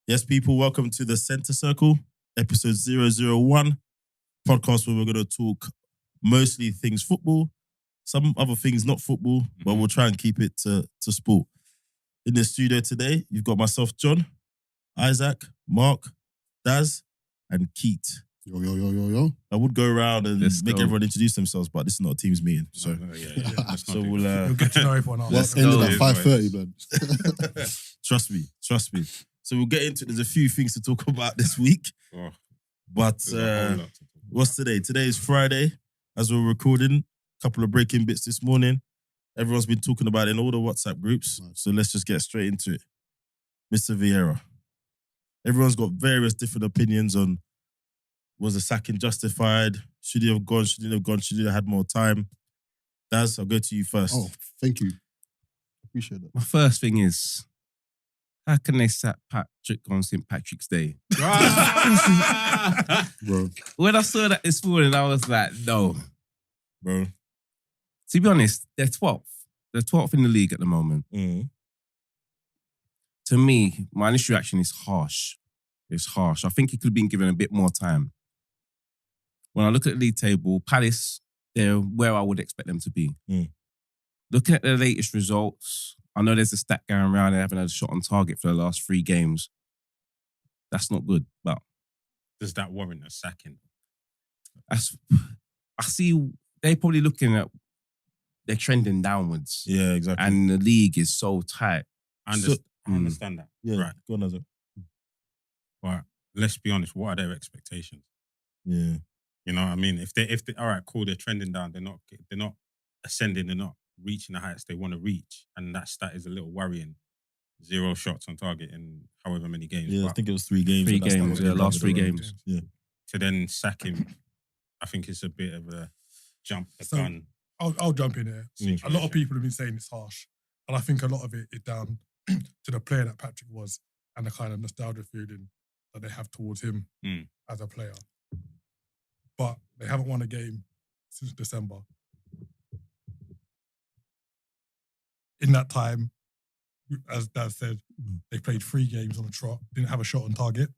Yes, people, welcome to the Centre Circle, episode 001, podcast where we're going to talk mostly things football, some other things not football, but we'll try and keep it to sport. In the studio today, you've got myself, John, Isaac, Mark, Daz, and Keith. Yo. I would go around and make everyone introduce themselves, but this is not a team's meeting. So, So we'll get to know everyone after. Let's end it at 5:30, blood. Trust me. So we'll get into it. There's a few things to talk about this week. But what's today? Today is Friday, as we're recording. A couple of breaking bits this morning. Everyone's been talking about it in all the WhatsApp groups. So let's just get straight into it. Mr. Vieira. Everyone's got various different opinions on, was the sacking justified? Should he have gone? Should he have gone? Should he have had more time? Daz, I'll go to you first. Oh, thank you. Appreciate that. My first thing is, how can they sack Patrick on St. Patrick's Day? Bro. When I saw that this morning, I was like, no. Bro. To be honest, they're 12th. They're 12th in the league at the moment. To me, my initial reaction is harsh. It's harsh. I think he could have been given a bit more time. When I look at the league table, Palace, they're where I would expect them to be. Looking at the latest results, I know there's a stat going around. They haven't had a shot on target for the last 3 games. That's not good. But does that warrant a sacking? I see they're probably looking at, they're trending downwards. Yeah, exactly. And the league is so tight. I understand that. Yeah, right. Go on, Isaac. But let's be honest, what are their expectations? Yeah. You know what I mean? If they all right, cool, they're trending down, they're not ascending, they're not reaching the heights they want to reach, and that stat is a little worrying. 0 shots on target in however many games. Yeah, I think it was 3 games. 3 games, last 3 games. Yeah. To then sack him, I think it's a bit of a jump the gun. I'll jump in here. A lot of people have been saying it's harsh, and I think a lot of it is down to the player that Patrick was and the kind of nostalgia feeling that they have towards him as a player. But they haven't won a game since December. In that time, as Dad said, they played 3 games on the trot, didn't have a shot on target.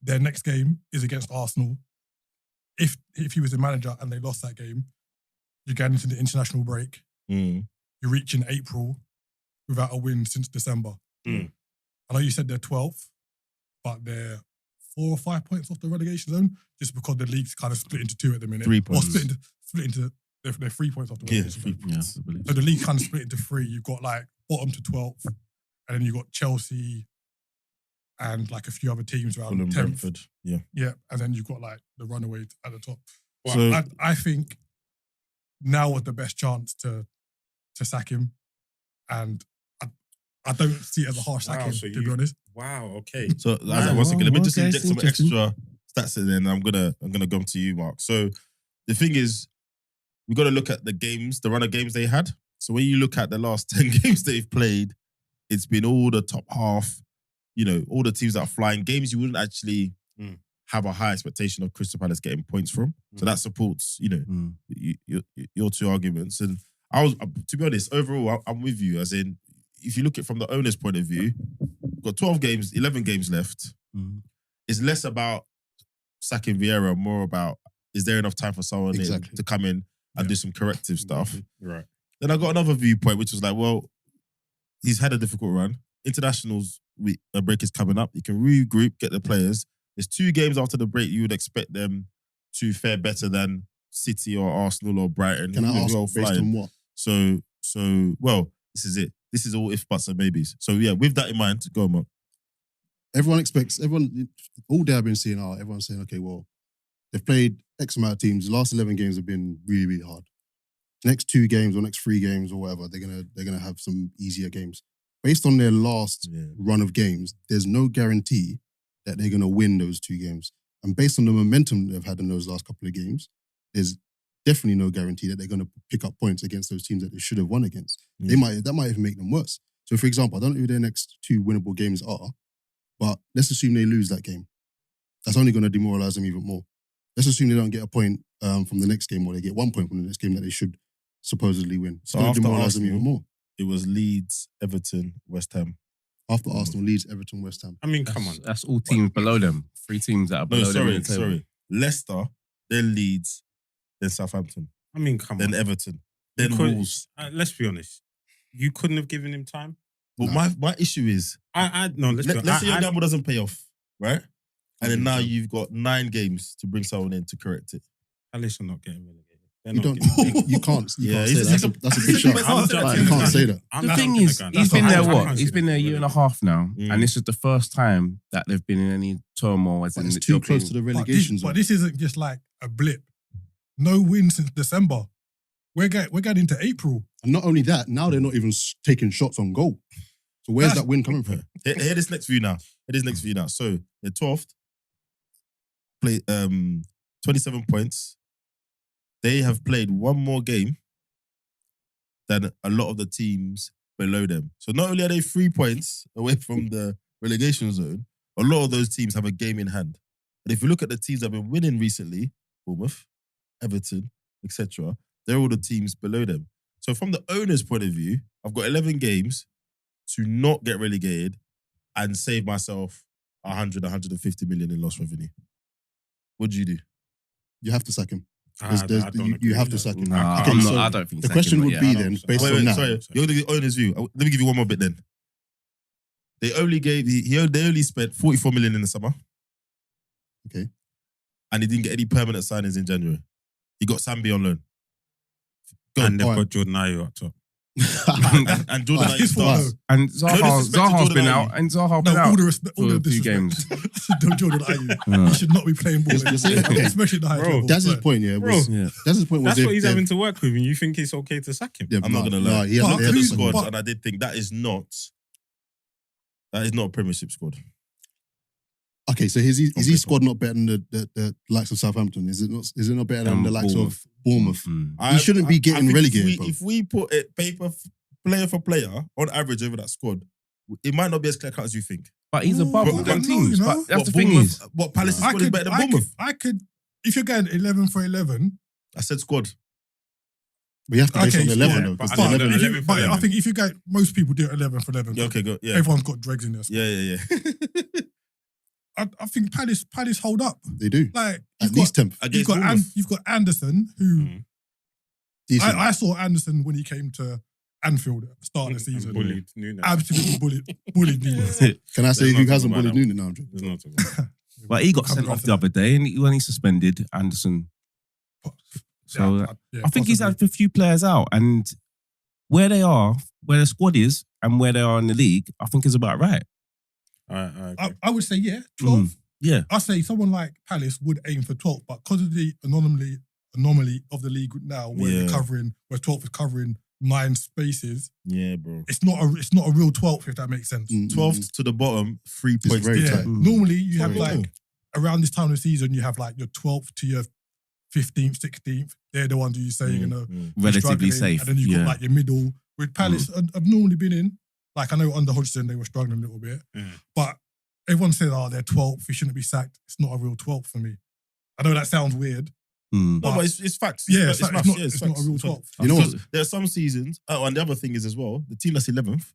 Their next game is against Arsenal. If he was the manager and they lost that game, you're getting into the international break. You're reaching April without a win since December. I know you said they're 12th, but they're 4 or 5 points off the relegation zone just because the league's kind of split into 2 at the minute. 3 points. Or split into they're 3 points off the relegation zone. 3 points. Yeah, So the league kind of split into 3. You've got like bottom to 12th, and then you've got Chelsea and like a few other teams around Fulham, 10th. Brentford. Yeah. Yeah, and then you've got like the runaways at the top. So I think now was the best chance to sack him, and I don't see it as a harsh sacking, to be honest. Wow, okay. So Isaac, once again, let me just inject some extra stats in there, and I'm gonna come to you, Mark. So the thing is, we got to look at the games, the run of games they had. So when you look at the last 10 games they've played, it's been all the top half, all the teams that are flying. Games you wouldn't actually have a high expectation of Crystal Palace getting points from. So that supports, your 2 arguments. And to be honest, overall, I'm with you. As in, if you look at it from the owner's point of view, we've got 12 games, 11 games left. It's less about sacking Vieira, more about, is there enough time for someone to come in and do some corrective stuff? Right. Then I got another viewpoint, which was like, well, he's had a difficult run. Internationals break is coming up. You can regroup, get the players. There's 2 games after the break. You would expect them to fare better than City or Arsenal or Brighton. Can I ask based on what? So, well, this is it. This is all if, buts and maybes. So yeah, with that in mind, go on, Mark. All day I've been seeing, everyone's saying, okay, well, they've played X amount of teams. The last 11 games have been really, really hard. Next 2 games or next 3 games or whatever, they're gonna have some easier games. Based on their last run of games, there's no guarantee that they're gonna win those 2 games. And based on the momentum they've had in those last couple of games, there's definitely no guarantee that they're gonna pick up points against those teams that they should have won against. That might even make them worse. So for example, I don't know who their next 2 winnable games are, but let's assume they lose that game. That's only gonna demoralize them even more. Let's assume they don't get a point from the next game, or they get 1 point from the next game that they should supposedly win. So after Arsenal, it was Leeds, Everton, West Ham. After Arsenal, Leeds, Everton, West Ham. I mean, come on. That's all teams below them. 3 teams that are below them in the table. Sorry. Leicester, then Leeds, then Southampton, I mean, come then on. Everton, then Because- Wolves. Let's be honest. You couldn't have given him time. But my issue is, Let's let's say your gamble doesn't pay off, right? And then now Mhm. you've got 9 games to bring someone in to correct it. Palace are not getting relegated. They're You not don't. getting- You can't. You Yeah, can't say he's- that. That's a big shot. I'm joking. Like, you can't say that. I'm The not thing gonna is, go. he's That's been not- there I what? can't He's see been there a year and a half now, Mm. and this is the first time that they've been in any turmoil. As But in it's the too job close being- to the But relegation this, zone. but this isn't just like a blip. No win since December. We're getting into April. And not only that, now they're not even taking shots on goal. So where's that win coming from? Hear this next view now. So they're 12th, play 27 points. They have played one more game than a lot of the teams below them. So not only are they 3 points away from the relegation zone, a lot of those teams have a game in hand. And if you look at the teams that have been winning recently, Bournemouth, Everton, etc., they're all the teams below them. So from the owner's point of view, I've got 11 games to not get relegated and save myself 150 million in lost revenue. What do you do? You have to sack him. I don't agree You have with to that. sack him. Nah, Okay, I'm so not, I don't think the so, question but would yeah, be I don't- then, based Wait, on that. sorry. You're the owner's view. Let me give you one more bit then. They only spent 44 million in the summer. Okay. And he didn't get any permanent signings in January. He got Sambi on loan. Go And they've Alright. got Jordan Ayew up top. and Jordan Alright, Ayew his fault, starts. And No disrespect to Zaha's Jordan been Ayew. out, and Zaha No, been all out the respect, all for the a few disrespect. games. Don't Jordan Ayew. Yeah. He should not be playing ball. You're saying- okay. Especially at the highest Bro, level. That's his Sorry. point, yeah. Bro, Yeah. That's his point. Was That's what he's having to work with, and you think it's okay to sack him? Yeah, I'm not nah, going to lie. he has But Look he at the has- squad, but- and I did think that is not a Premiership squad. Okay, so is his squad not better than the likes of Southampton? Is it not better than the likes of Bournemouth? Mm. He shouldn't be getting think relegated, bro. If we put it player for player on average over that squad, it might not be as clear cut as you think. But he's above But- all but them no, teams. you know. But that's What the thing Bournemouth- is, what Palace's squad is better than Bournemouth. I could, if you're going 11 for 11, I said squad. We have to base Okay, on the 11 yeah, though. but 'cause I the don't know, 11 11 for but I 11. think if you go, most people do it 11 for 11. Yeah, okay, go. Yeah, Everyone's got dregs in their squad. yeah. I think Palace hold up. they do. Like At least 10th. Against Bournemouth. you've got Anderson, who Decent. I saw Anderson when he came to Anfield at the start of the season. Bullied Nunes. Absolutely bullied Nunes. Can I say Let's who not hasn't talk about bullied that Noonan now? I'm joking. There's no talk about it. but he got Come sent on, off the other day, and when he suspended Anderson. So Yeah, I think he's possibly. had a few players out, and where they are, where the squad is, and where they are in the league, I think is about right. I would say, yeah, 12. Yeah, I say someone like Palace would aim for 12, but because of the anomaly of the league now, where Yeah. they're covering, where 12 is covering 9 spaces, Yeah, bro. it's not a real 12th, if that makes sense. 12th to the bottom, 3 It's points. very Yeah. tight. Normally you have Very like around this time of the season, you have like your 12th to your 15th, 16th. They're the ones who you say you're gonna be relatively struggling. safe. And then you've got Yeah. like your middle. With Palace, I've normally been in. Like I know under Hodgson they were struggling a little bit, but everyone says, "Oh, they're 12th. We shouldn't be sacked." It's not a real 12th for me. I know that sounds weird. Mm. No, but it's facts. Yeah, it's it's maths. not- Yeah, it's not facts. a real It's 12th. facts. You know what? Because there are some seasons. Oh, and the other thing is as well, the team that's 11th,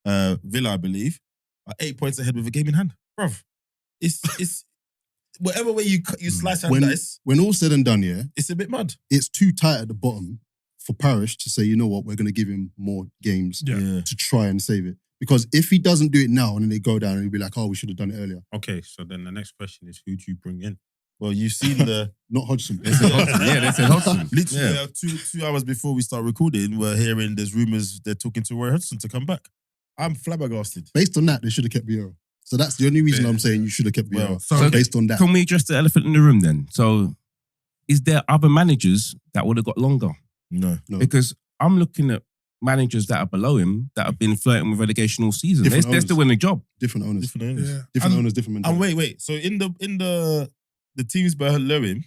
Villa, I believe, are 8 points ahead with a game in hand, bruv. It's whatever way you slice and When- dice, When all's said and done, yeah, it's a bit mad. it's too tight at the bottom for Parish to say, you know what, we're going to give him more games Yeah. to try and save it. Because if he doesn't do it now and then they go down and he'll be like, oh, we should have done it earlier. Okay, so then the next question is, who do you bring in? Well, you've seen the Not Hodgson. Yeah, they said Hodgson. literally Yeah. 2 hours before we start recording, we're hearing there's rumors they're talking to Roy Hodgson to come back. I'm flabbergasted. Based on that, they should have kept Vieira. So that's the only reason I'm saying you should have kept Vieira. Well, So based on that. Can we address the elephant in the room then? So, is there other managers that would have got longer? No. No. Because I'm looking at managers that are below him that have been flirting with relegation all season. Different They're still winning a job. Different owners. Different owners. yeah, Different And owners, different And mentality. wait. So in the teams below him,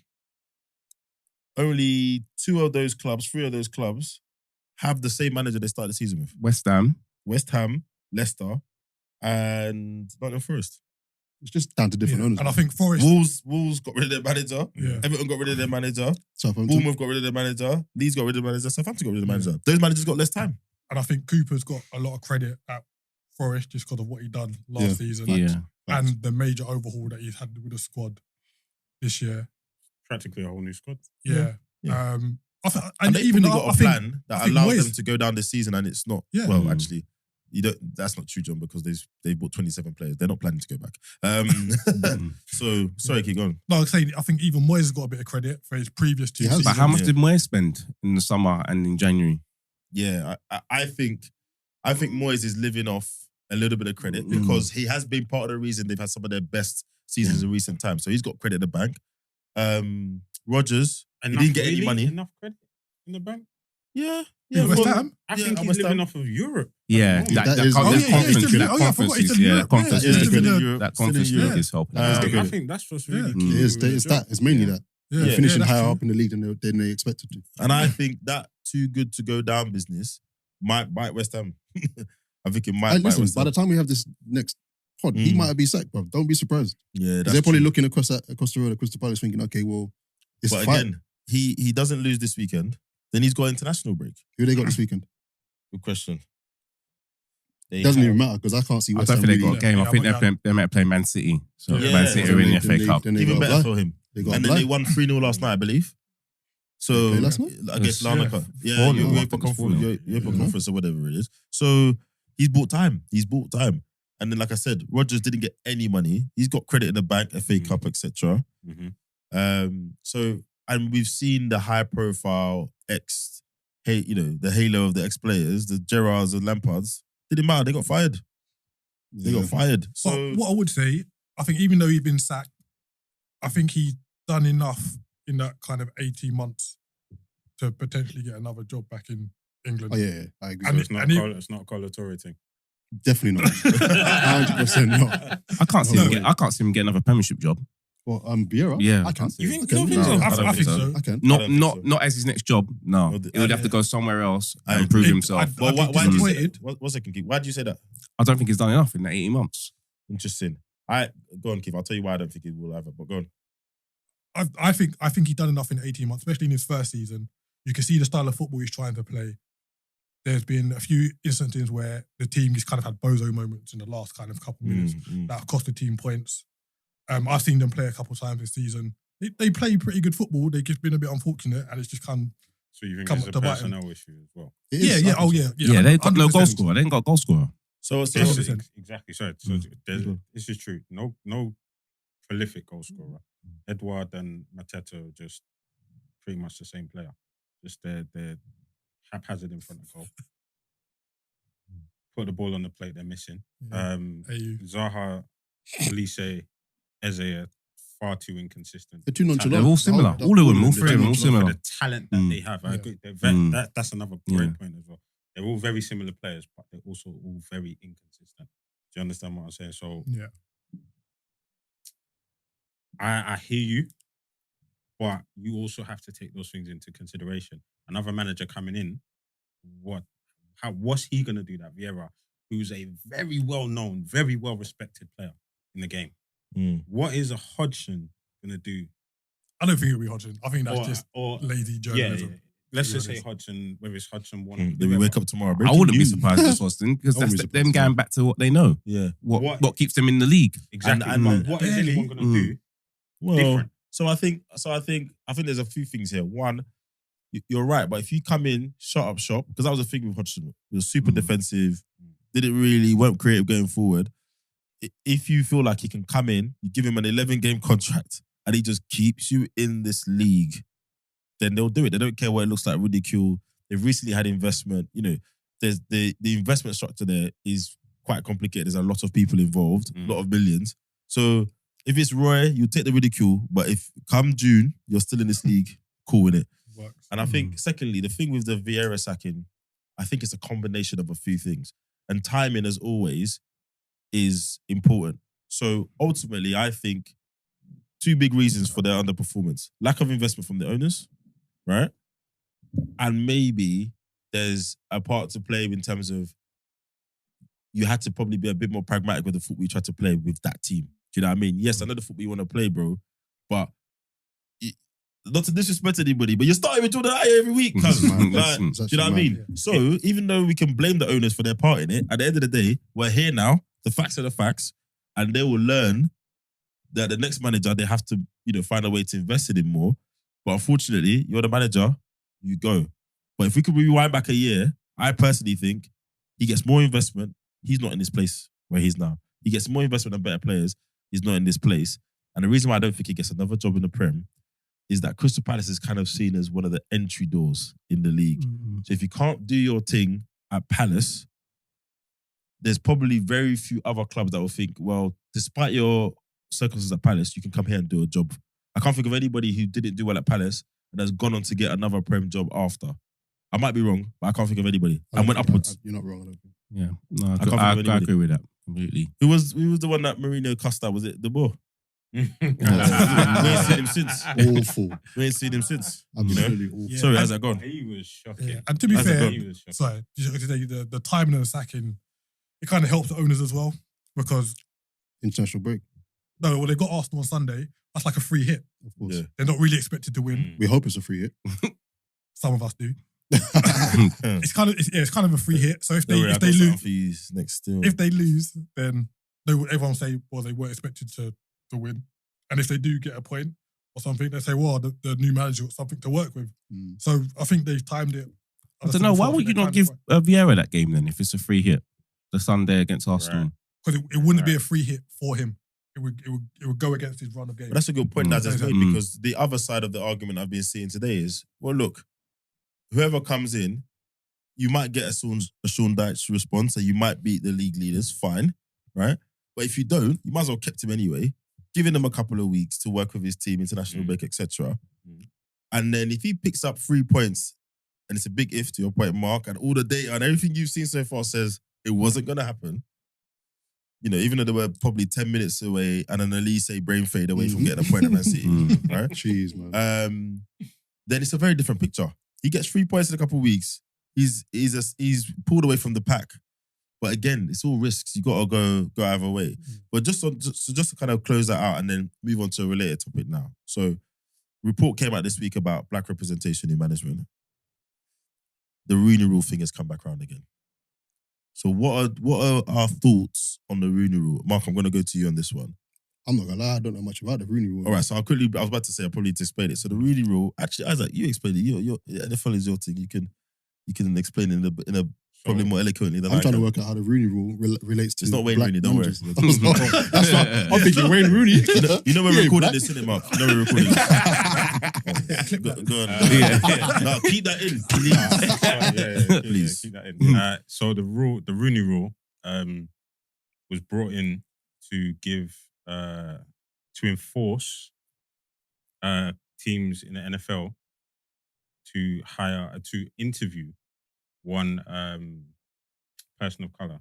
only 3 of those clubs have the same manager they started the season with. West Ham. West Ham, Leicester, and Nottingham Forest. It's just down to different yeah. owners. And I think Forest. Wolves got rid of their manager. Yeah. Everton got rid of their manager. Southampton. Bournemouth got rid of their manager. Leeds got rid of their manager. Southampton got rid of their manager. Those managers got less time. And I think Cooper's got a lot of credit at Forest just because of what he done last season. Yeah. And the major overhaul that he's had with the squad this year. Practically a whole new squad. Yeah. Yeah. And they even probably got a plan I that think allows Moyes- them to go down this season, and it's not. Yeah. Well, actually, you don't. That's not true, John, because they bought 27 players. They're not planning to go back. So sorry, keep going. No, I'm saying I think even Moyes has got a bit of credit for his previous two He has. seasons. But how much Yeah. did Moyes spend in the summer and in January? Yeah, I think Moyes is living off a little bit of credit because he has been part of the reason they've had some of their best seasons in recent times. So he's got credit in the bank. Rodgers, he didn't get any money. Enough credit in the bank. Yeah. West Ham? I Yeah, think at he's West living Ham. off of Europe. Yeah, That that is- conference, oh, yeah, he's still- that oh, yeah, I conference forgot he's is, still yeah, in that conference Europe. is Yeah, good. yeah. That conference Yeah. league is helping. I good. think that's what's really Yeah. key. It is. It's that. It's mainly that. Yeah, They're finishing that's higher true. up in the league than they expected to. And I think that too good to go down business might bite West Ham. I think it might And bite listen, West by Ham. the time we have this next pod, he might be sacked, bro. Don't be surprised. Yeah, 'Cause that's they're probably true. looking across the road at Crystal Palace thinking, okay, well, it's But fight. again, he doesn't lose this weekend. Then he's got international break. Who they got this weekend? Good question. It doesn't even matter because I can't see I West don't Ham think they really. got a game. I Yeah, think but they might play Man City. So Yeah. Man City are in the FA Cup. Then they Even got better Bly. for him. They got And then Bly. they won 3-0 last night, I believe. So They played last night? against Yeah. Larnaca. Yeah, 4-0, I Europa think it's Conference, 4-0. Europa Conference or whatever it is. So he's bought time. And then, like I said, Rodgers didn't get any money. He's got credit in the bank, FA Cup, etc. So, and we've seen the high profile the halo of the ex players, the Gerrards and Lampards. Didn't matter. They got fired. They got fired. So But what I would say, I think even though he's been sacked, I think he's done enough in that kind of 18 months to potentially get another job back in England. Oh, yeah, I agree. And It's not it's not a Colatori thing. Definitely not. 100% not. I can't see No him way. get. I can't see him get another Premiership job. Well, Vieira? Yeah. I can. You think- I can. you don't think so? I don't I think think so. so. I can. Not don't think so. not as his next job. No, No, he would have to go somewhere else I and prove agree. himself. I- Well, I'd be why do you say disappointed. that? One second, Keith. Why do you say that? I don't think he's done enough in that 18 months. Interesting. Go on, Keith. I'll tell you why I don't think he will either. But go on. I think he's done enough in 18 months, especially in his first season. You can see the style of football he's trying to play. There's been a few instances where the team just kind of had bozo moments in the last kind of couple minutes that have cost the team points. I've seen them play a couple of times this season. They play pretty good football. They've just been a bit unfortunate, and it's just come. So you think Come it's up a to bite him. personnel issue as well? It Yeah, is, yeah, I think so. Yeah, they've got no goal 100%. scorer. They ain't got a goal scorer. So Yes, 100%. exactly. So this is true. No prolific goal scorer. Edouard and Mateta are just pretty much the same player. Just they're haphazard in front of goal. Put the ball on the plate, they're missing. AU. Zaha, Elise, Eze are far too inconsistent. They're too nonchalant. They're all similar. The All of them, all they're three of them, all too similar. For the talent that they have, I Yeah. agree. That's another Yeah. great point as well. They're all very similar players, but they're also all very inconsistent. Do you understand what I'm saying? So Yeah. I hear you, but you also have to take those things into consideration. Another manager coming in, what's he gonna do that? Vieira, who's a very well known, very well respected player in the game. What is a Hodgson gonna do? I don't think it'll be Hodgson. I think that's just or lazy journalism. Let's to be just say honest. Hodgson, whether it's Hodgson one. Did we wake up tomorrow? I wouldn't be news. surprised if it's Austin because I wouldn't that's be them surprised. going back to what they know. Yeah. What keeps them in the league. Exactly. And- but what is barely. anyone gonna do Well, different? so I think there's a few things here. One, you're right, but if you come in, shut up shop, because that was the thing with Hodgson. He was super defensive, weren't creative going forward. If you feel like he can come in, you give him an 11-game contract, and he just keeps you in this league, then they'll do it. They don't care what it looks like, ridicule. They've recently had investment. There's the investment structure there is quite complicated. There's a lot of people involved, a lot of millions. So if it's Roy, you take the ridicule, but if come June, you're still in this league, cool with it. Works. And I think, secondly, the thing with the Vieira sacking, I think it's a combination of a few things. And timing, as always, is important. So ultimately, I think two big reasons for their underperformance: lack of investment from the owners, right? And maybe there's a part to play in terms of you had to probably be a bit more pragmatic with the football you tried to play with that team. Do you know what I mean? Yes, I know the football you want to play, bro, but not to disrespect anybody, but you're starting with Jordan Ayew every week, cuz. It's mad. Like, It's do actually you know what I mad. mean? Yeah. So even though we can blame the owners for their part in it, at the end of the day, we're here now. The facts are the facts, and they will learn that the next manager they have to, find a way to invest in him more. But unfortunately, you're the manager, you go. But if we could rewind back a year, I personally think he gets more investment. He's not in this place where he's now. He gets more investment and better players. He's not in this place. And the reason why I don't think he gets another job in the Prem is that Crystal Palace is kind of seen as one of the entry doors in the league. So if you can't do your thing at Palace, there's probably very few other clubs that will think, well, despite your circumstances at Palace, you can come here and do a job. I can't think of anybody who didn't do well at Palace and has gone on to get another Prem job after. I might be wrong, but I can't think of anybody. And went upwards. You're not wrong, I don't think. Yeah, no, can't think of I anybody. agree with that completely. Who was the one that Mourinho cussed out? Was it the Boer? We ain't seen him since. Awful. We ain't seen him since. Absolutely awful. Yeah. Sorry, how's that gone? He was shocking. Yeah. And to be How's it fair, gone? He was shocking. sorry, the timing of the sacking, it kind of helps the owners as well because International break, no, well, they got Arsenal on Sunday. That's like a free hit. of course. Yeah. They're not really expected to win. We hope it's a free hit. Some of us do. It's kind of a free hit. So if they lose, next still. if they lose, then everyone will say, well, they weren't expected to win. And if they do get a point or something, they say, well, the new manager got something to work with. So I think they've timed it. I don't know. Why would you not give Vieira that game then if it's a free hit? The Sunday against Arsenal. Right. Because it wouldn't be a free hit for him. It would go against his run of games. But that's a good point Daz has made, Mm. because the other side of the argument I've been seeing today is, well, look, whoever comes in, you might get a Sean Dyche response and you might beat the league leaders, fine, right? But if you don't, you might as well kept him anyway, giving him a couple of weeks to work with his team, international break, etc. And then if he picks up 3 points, and it's a big if to your point, Mark, and all the data and everything you've seen so far says it wasn't going to happen, even though they were probably 10 minutes away and an Elise brain fade away from getting a point at Man City, right? Jeez, man. Then it's a very different picture. He gets 3 points in a couple of weeks. He's pulled away from the pack. But again, it's all risks. You got to go either way. But just to kind of close that out and then move on to a related topic now. So, report came out this week about black representation in management. The Rooney Rule thing has come back around again. So what are our thoughts on the Rooney Rule? Mark, I'm going to go to you on this one. I'm not gonna lie, I don't know much about the Rooney Rule. All right, so I was about to say, I probably need to explain it. So the Rooney Rule, actually, Isaac, you explain it. Your NFL is your thing. You can explain it in a probably more eloquently than I'm I trying can. to work out how the Rooney Rule relates to. It's not Wayne black Rooney, don't worry. managers. That's not. I'm thinking Wayne Rooney. You know we're He ain't recording black. this, isn't it, Mark? You know we're recording this. Go on. No, keep that in, please. Please. Keep that in. So the Rooney Rule, was brought in to give to enforce teams in the NFL to interview one person of color.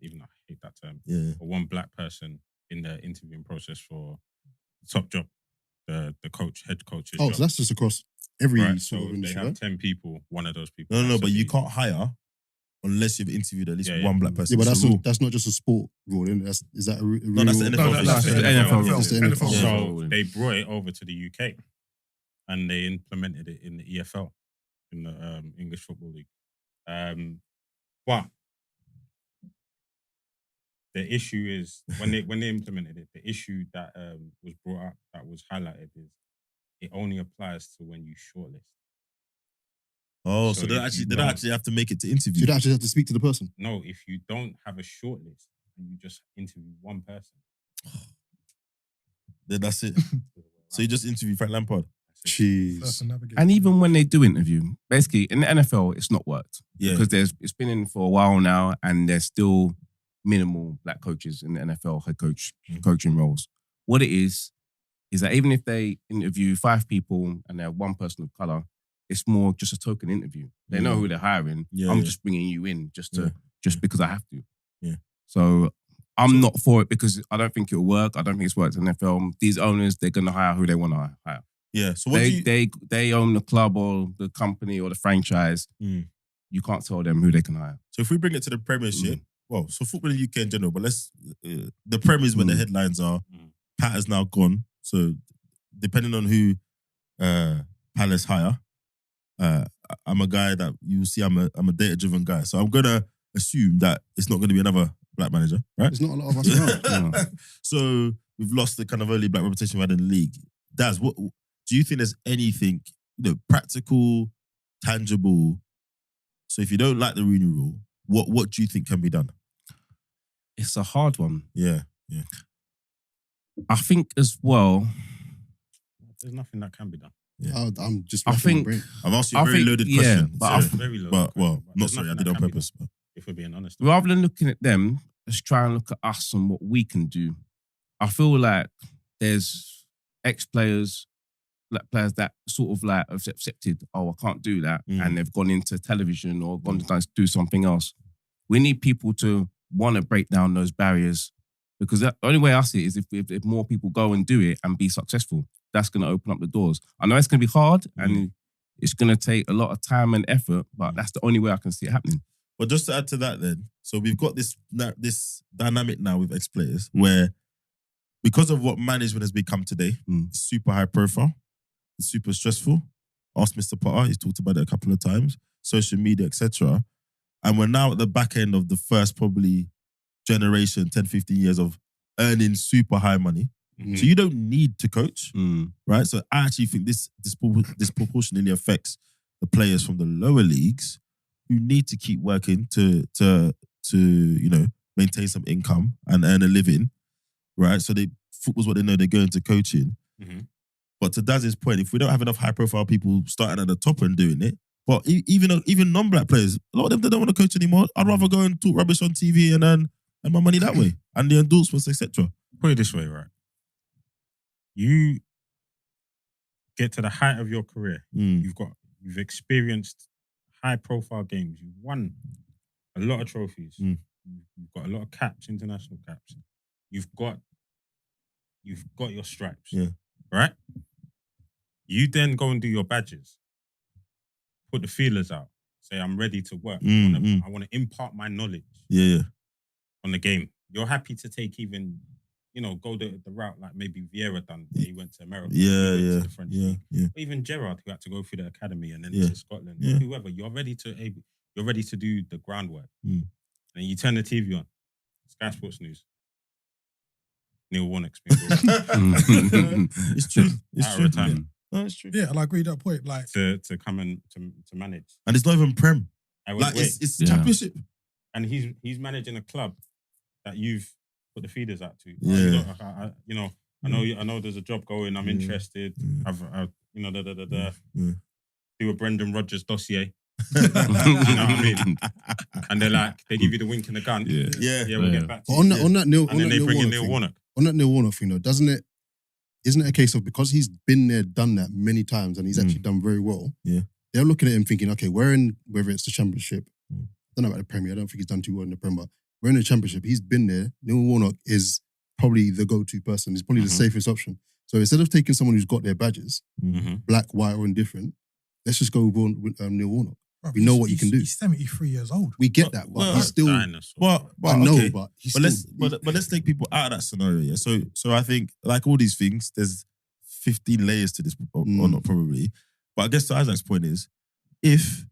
Even I hate that term. Yeah. Or one black person in the interviewing process for the top job, the head coach's Oh, job. so that's just across every Right, sort so of they industry. have Right? 10 people. One of those people. No, has to but you be- can't hire unless you've interviewed at least Yeah, one yeah. black person. Yeah, but It's a rule. that's not just a sport rule. Is that a rule? No, that's the NFL. No, that's the the NFL. NFL. That's the NFL. Yeah. So they brought it over to the UK and they implemented it in the EFL, in the English Football League. But the issue is when they implemented it, the issue that was brought up, that was highlighted, is it only applies to when you shortlist. Oh, So so they if actually you they don't don't- actually have to make it to So interview. you don't actually have to speak to the person. No, if you don't have a shortlist and you just interview one person, Then that's it. So you just interview Frank Lampard. Jeez. And even when they do interview, basically in the NFL, it's not worked. Yeah. Because it's been in for a while now and there's still minimal black coaches in the NFL head coaching roles. What it is that even if they interview 5 people and they have one person of color, it's more just a token interview. They know who they're hiring. Yeah, I'm yeah. just bringing you in just Yeah. because I have to. Yeah. So I'm not for it because I don't think it'll work. I don't think it's worked in the NFL. These owners, they're going to hire who they want to hire. Yeah. So what do you... They own the club or the company or the franchise. Mm. You can't tell them who they can hire. So if we bring it to the Premiership, well, so football in the UK in general, but let's the Premier is where the headlines are. Pat is now gone, so depending on who Palace hire. I'm a guy that you see. I'm a data-driven guy, so I'm gonna assume that it's not going to be another black manager, right? There's not a lot of us around. No. So we've lost the kind of early black reputation we had in the league. Daz, what do you think? There's anything practical, tangible? So if you don't like the Rooney Rule, what do you think can be done? It's a hard one. Yeah. I think as well. There's nothing that can be done. Yeah. I'm just. I think- my brain. I've asked you a very loaded question. but sorry. Very low. But But not there's sorry, I nothing did it that on can be purpose. done, if we're being honest. Rather than looking at them, let's try and look at us and what we can do. I feel like there's ex-players, like players that sort of like have accepted, I can't do that, and they've gone into television or gone to do something else. We need people to want to break down those barriers, because the only way I see it is if more people go and do it and be successful, that's going to open up the doors. I know it's going to be hard and it's going to take a lot of time and effort, but that's the only way I can see it happening. But just to add to that then, so we've got this dynamic now with ex-players where because of what management has become today, it's super high profile, it's super stressful. Ask Mr. Potter, he's talked about it a couple of times, social media, etc. And we're now at the back end of the first probably generation, 10, 15 years of earning super high money. So you don't need to coach, right? So I actually think this disproportionately affects the players from the lower leagues who need to keep working to maintain some income and earn a living, right? So football's what they know, they're going to coaching. But to Daz's point, if we don't have enough high-profile people starting at the top and doing it, but even non-black players, a lot of them, they don't want to coach anymore. I'd rather go and talk rubbish on TV and earn my money that way, and the endorsements, etc. Put it this way, right? You get to the height of your career. You've experienced high-profile games. You've won a lot of trophies. You've got a lot of caps, international caps. You've got your stripes. Right? You then go and do your badges. Put the feelers out. Say, I'm ready to work. I want to impart my knowledge on the game. You're happy to take even, go the route like maybe Vieira done. He went to America. To the French League. Or even Gerrard, who had to go through the academy and then to Scotland. Whoever, you're ready to do the groundwork. And you turn the TV on. Sky Sports News. Neil Warnock's been It's true. It's true. Retirement. No, it's true. Yeah, and I agree with that point. Like to come and to manage. And it's not even Prem. Wait. It's championship. And he's managing a club that you've put the feeders out to. Yeah. I know there's a job going. I'm interested. I've do a Brendan Rodgers dossier. You know what I mean? And they give you the wink and the gun. We'll get back to you. On that Neil, and then they bring in Neil Warnock. On that Neil Warnock thing, though, isn't it a case of because he's been there, done that many times, and he's actually done very well? Yeah, they're looking at him thinking, okay, we're in, whether it's the Championship, I don't know about the Premier. I don't think he's done too well in the Premier. But we're in the Championship. He's been there. Neil Warnock is probably the go-to person. He's probably the safest option. So instead of taking someone who's got their badges, black, white, or indifferent, let's just go with Neil Warnock. Bro, we know what you can do. He's 73 years old. We get that, but he's still. But I know, okay. but he's But still. let's take people out of that scenario. Yeah. So I think like all these things, there's 15 layers to this, or not probably. But I guess to Isaac's point is, if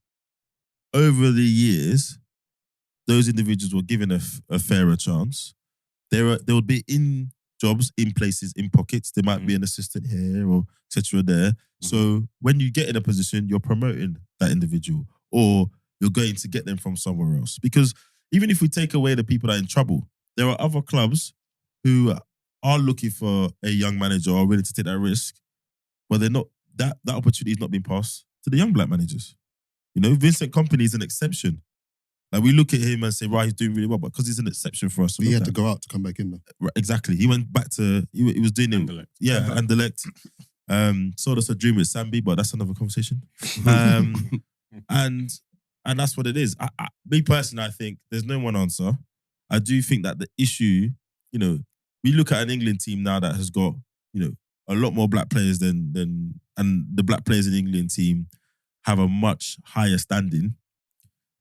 over the years those individuals were given a fairer chance, they would be in jobs, in places, in pockets. There might be an assistant here or etc. there. So when you get in a position, you're promoting that individual, or you're going to get them from somewhere else. Because even if we take away the people that are in trouble, there are other clubs who are looking for a young manager or are willing to take that risk, but they're not. That opportunity is not being passed to the young black managers. Vincent Kompany is an exception. Like we look at him and say, right, he's doing really well, but because he's an exception for us. He had to go out to come back in though. Right, exactly. He went back to, he was doing it. Anderlecht. Yeah, Anderlecht. Sold us a dream with Sambi, but that's another conversation. And that's what it is. Me personally, I think there's no one answer. I do think that the issue, we look at an England team now that has got, a lot more black players and the black players in the England team have a much higher standing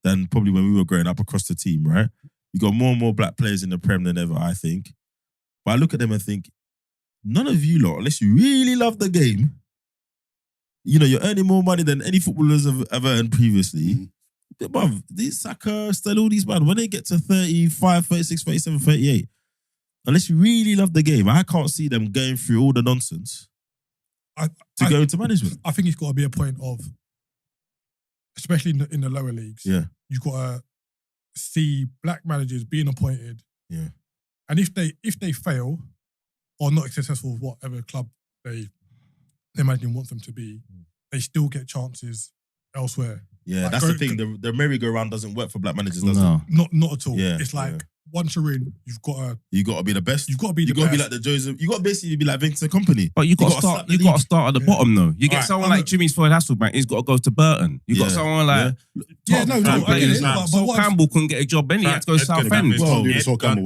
than probably when we were growing up across the team, right? You got more and more black players in the Prem than ever, I think. But I look at them and think, none of you lot, unless you really love the game, you're earning more money than any footballers have ever earned previously. Bruv, these Saka, still all these man, when they get to 35, 36, 37, 38, unless you really love the game, I can't see them going through all the nonsense to go into management. I think it's got to be a point of, especially in the lower leagues, you've got to see black managers being appointed. Yeah. And if they fail or not successful with whatever club they imagine wants them to be, they still get chances elsewhere. Yeah, like, that's the thing. The merry-go-round doesn't work for black managers, does it? Not at all. Yeah, it's like once you're in, you've got to be the best. You've got to be the best. You got to be like the Joseph. You got to basically be like Vincent Company. But you got to start. You got to start at the bottom though. You get someone like Jimmy's Floyd Hasselbank. He's got to go to Burton. You got someone like I get it. Sol Campbell couldn't get a job. Then he had to go to Southend.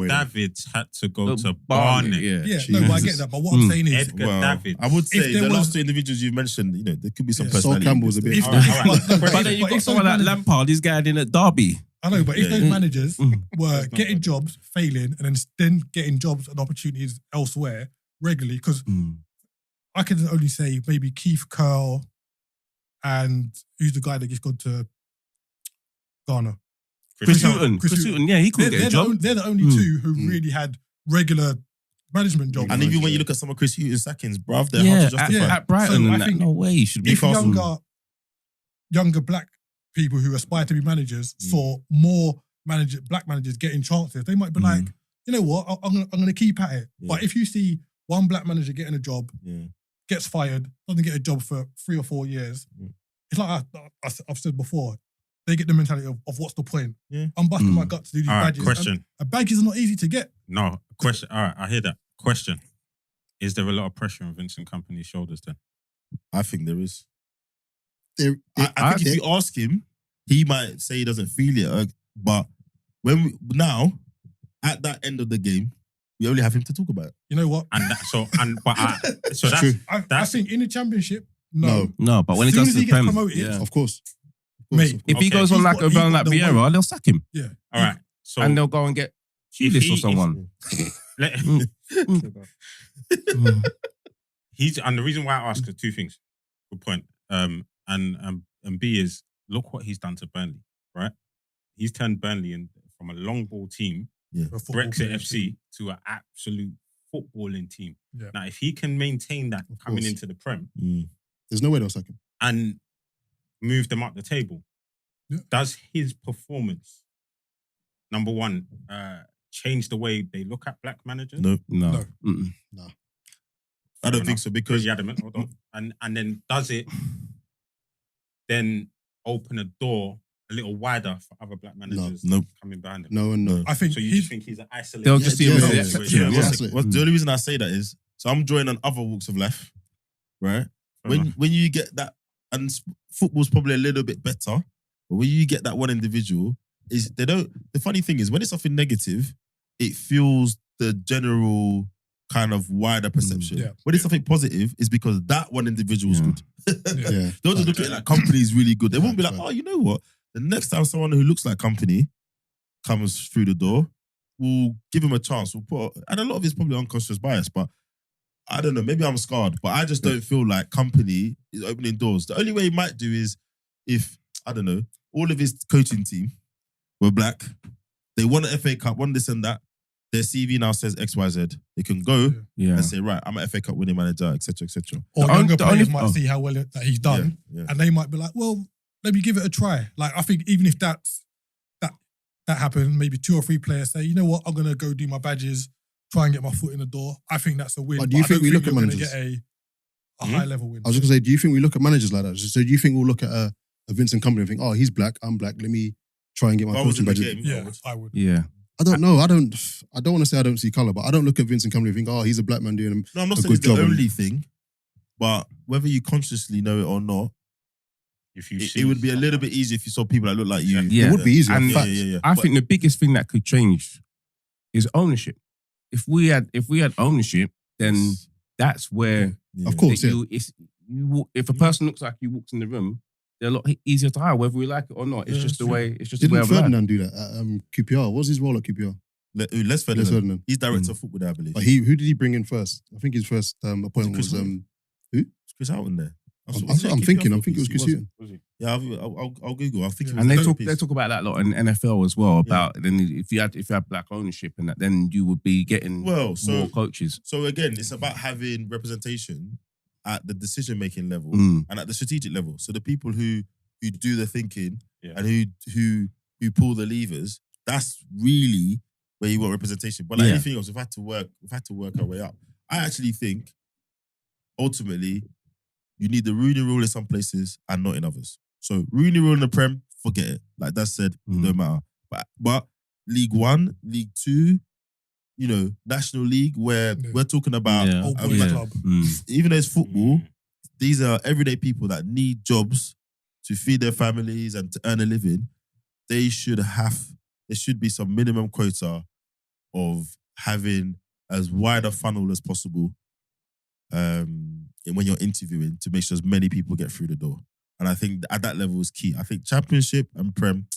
Davids had to go to Barnet. No, I get that. But what I'm saying is, Edgar Davids. I would say the last two individuals you mentioned, there could be some personality. Sol Campbell's a bit. But then you got someone like Lampard. He's going in at Derby. I know, but if those managers were getting jobs, failing, and then getting jobs and opportunities elsewhere regularly, because I can only say maybe Keith Curl and who's the guy that just gone to Ghana? Chris Hughton, yeah, he couldn't get a job. They're the only two who really had regular management jobs. And even when you look at some of Chris Hughton's sackings, bruv, they're hard to justify. At Brighton, so I think no way he should be. If younger black people who aspire to be managers saw more black managers getting chances, they might be like, you know what, I'm going to keep at it. But if you see one black manager getting a job, gets fired, doesn't get a job for 3 or 4 years, it's like I've said before, they get the mentality of what's the point? I'm busting my gut to do these badges. Question. Badges are not easy to get. No, question. All right, I hear that. Question. Is there a lot of pressure on Vincent Kompany's shoulders then? I think there is. I think if you ask him, he might say he doesn't feel it. But at that end of the game, we only have him to talk about it. You know what? I think in the Championship, no. But when it comes to the Prem, of course. Mate, if he goes on like Vieira, they'll sack him. Yeah. All right. So and they'll go and get Chilis or someone. And the reason why I ask is two things. Good point. And B is, look what he's done to Burnley, right? He's turned Burnley from a long ball team, Brexit FC, to an absolute footballing team. Yeah. Now, if he can maintain that coming into the Prem, there's no way they'll sack him. And move them up the table, does his performance, number one, change the way they look at black managers? No. I don't think so, because adamant. Hold on. And then does it then open a door a little wider for other black managers coming behind him? No. I think so. You just think he's an isolated? They'll just see him as the only reason I say that is, so I'm drawing on other walks of life, right? When you get that, and football's probably a little bit better, but when you get that one individual, the funny thing is, when it's something negative, it fuels the general kind of wider perception. When it's something positive, it's because that one individual is good. They'll just look at it like Company is really good. They won't be like, oh, you know what? The next time someone who looks like Company comes through the door, we'll give him a chance. And a lot of it's probably unconscious bias, but I don't know, maybe I'm scarred, but I just don't feel like Company is opening doors. The only way he might do is if, I don't know, all of his coaching team were black, they won an FA Cup, won this and that, their CV now says XYZ. They can go and say, right, I'm an FA Cup winning manager, etc., etc. Or younger players might see how well that he's done, and they might be like, well, let me give it a try. Like, I think even if that happened, maybe 2 or 3 players say, you know what, I'm going to go do my badges, try and get my foot in the door. I think that's a win. But do you think we look at managers? Get a high level win. I was just going to say, do you think we look at managers like that? So do you think we'll look at a Vincent Kompany and think, oh, he's black, I'm black, let me try and get my coaching badges? Yeah, I would. Yeah. I don't know. I don't want to say I don't see colour, but I don't look at Vincent Kompany and think, oh, he's a black man doing a good job. No, I'm not saying it's the only thing, but whether you consciously know it or not, it would be a little bit easier if you saw people that look like you. It would be easier. And I think the biggest thing that could change is ownership. If we had ownership, then that's where, of course, if a person looks like you walks in the room, they're a lot easier to hire, whether we like it or not. It's just the way. It's just the way of life. Didn't Ferdinand do that at QPR? What was his role at QPR? Les Ferdinand. He's director of football there, I believe. But who did he bring in first? I think his first appointment was who? Chris Houghton there. I'm thinking it was Chris Hughton. Yeah, I'll Google. I think it was And they Piece. talk about that a lot in NFL as well. About then if you had black ownership and that, then you would be getting more coaches. So again, it's about having representation at the decision-making level and at the strategic level. So the people who do the thinking and who pull the levers, that's really where you want representation. But like anything else, we've had to work our way up. I actually think ultimately you need the Rooney rule in some places and not in others. So Rooney rule in the Prem, forget it. Like that said, it don't matter. But League One, League Two, National League, where we're talking about club. Even though it's football, these are everyday people that need jobs to feed their families and to earn a living. There should be some minimum quota of having as wide a funnel as possible when you're interviewing to make sure as many people get through the door. And I think at that level is key. I think Championship and Prem,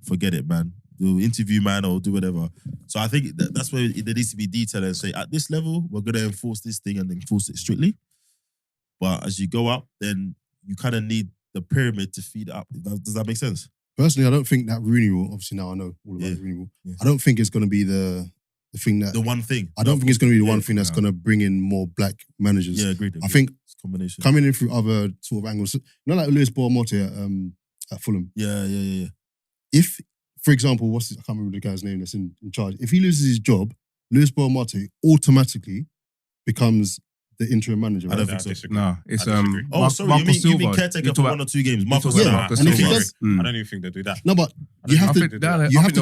forget it, man. Do interview, man, or do whatever. So I think that's where there needs to be detail and say, at this level, we're going to enforce this thing and enforce it strictly. But as you go up, then you kind of need the pyramid to feed it up. Does that make sense? Personally, I don't think that Rooney rule, obviously now I know all about the Rooney rule, I don't think it's going to be the thing that... The one thing. I don't think it's going to be the one thing that's going to bring in more black managers. Yeah, agreed. I think it's a combination. Coming in through other sort of angles, like Lewis Bournemouth at Fulham. Yeah. If, for example, I can't remember the guy's name that's in charge. If he loses his job, Lewis Bournemouth automatically becomes the interim manager. Right? I don't think so. No, it's you mean caretaker for 1 or 2 games? And if he does, I don't even think they do that. No, but you have to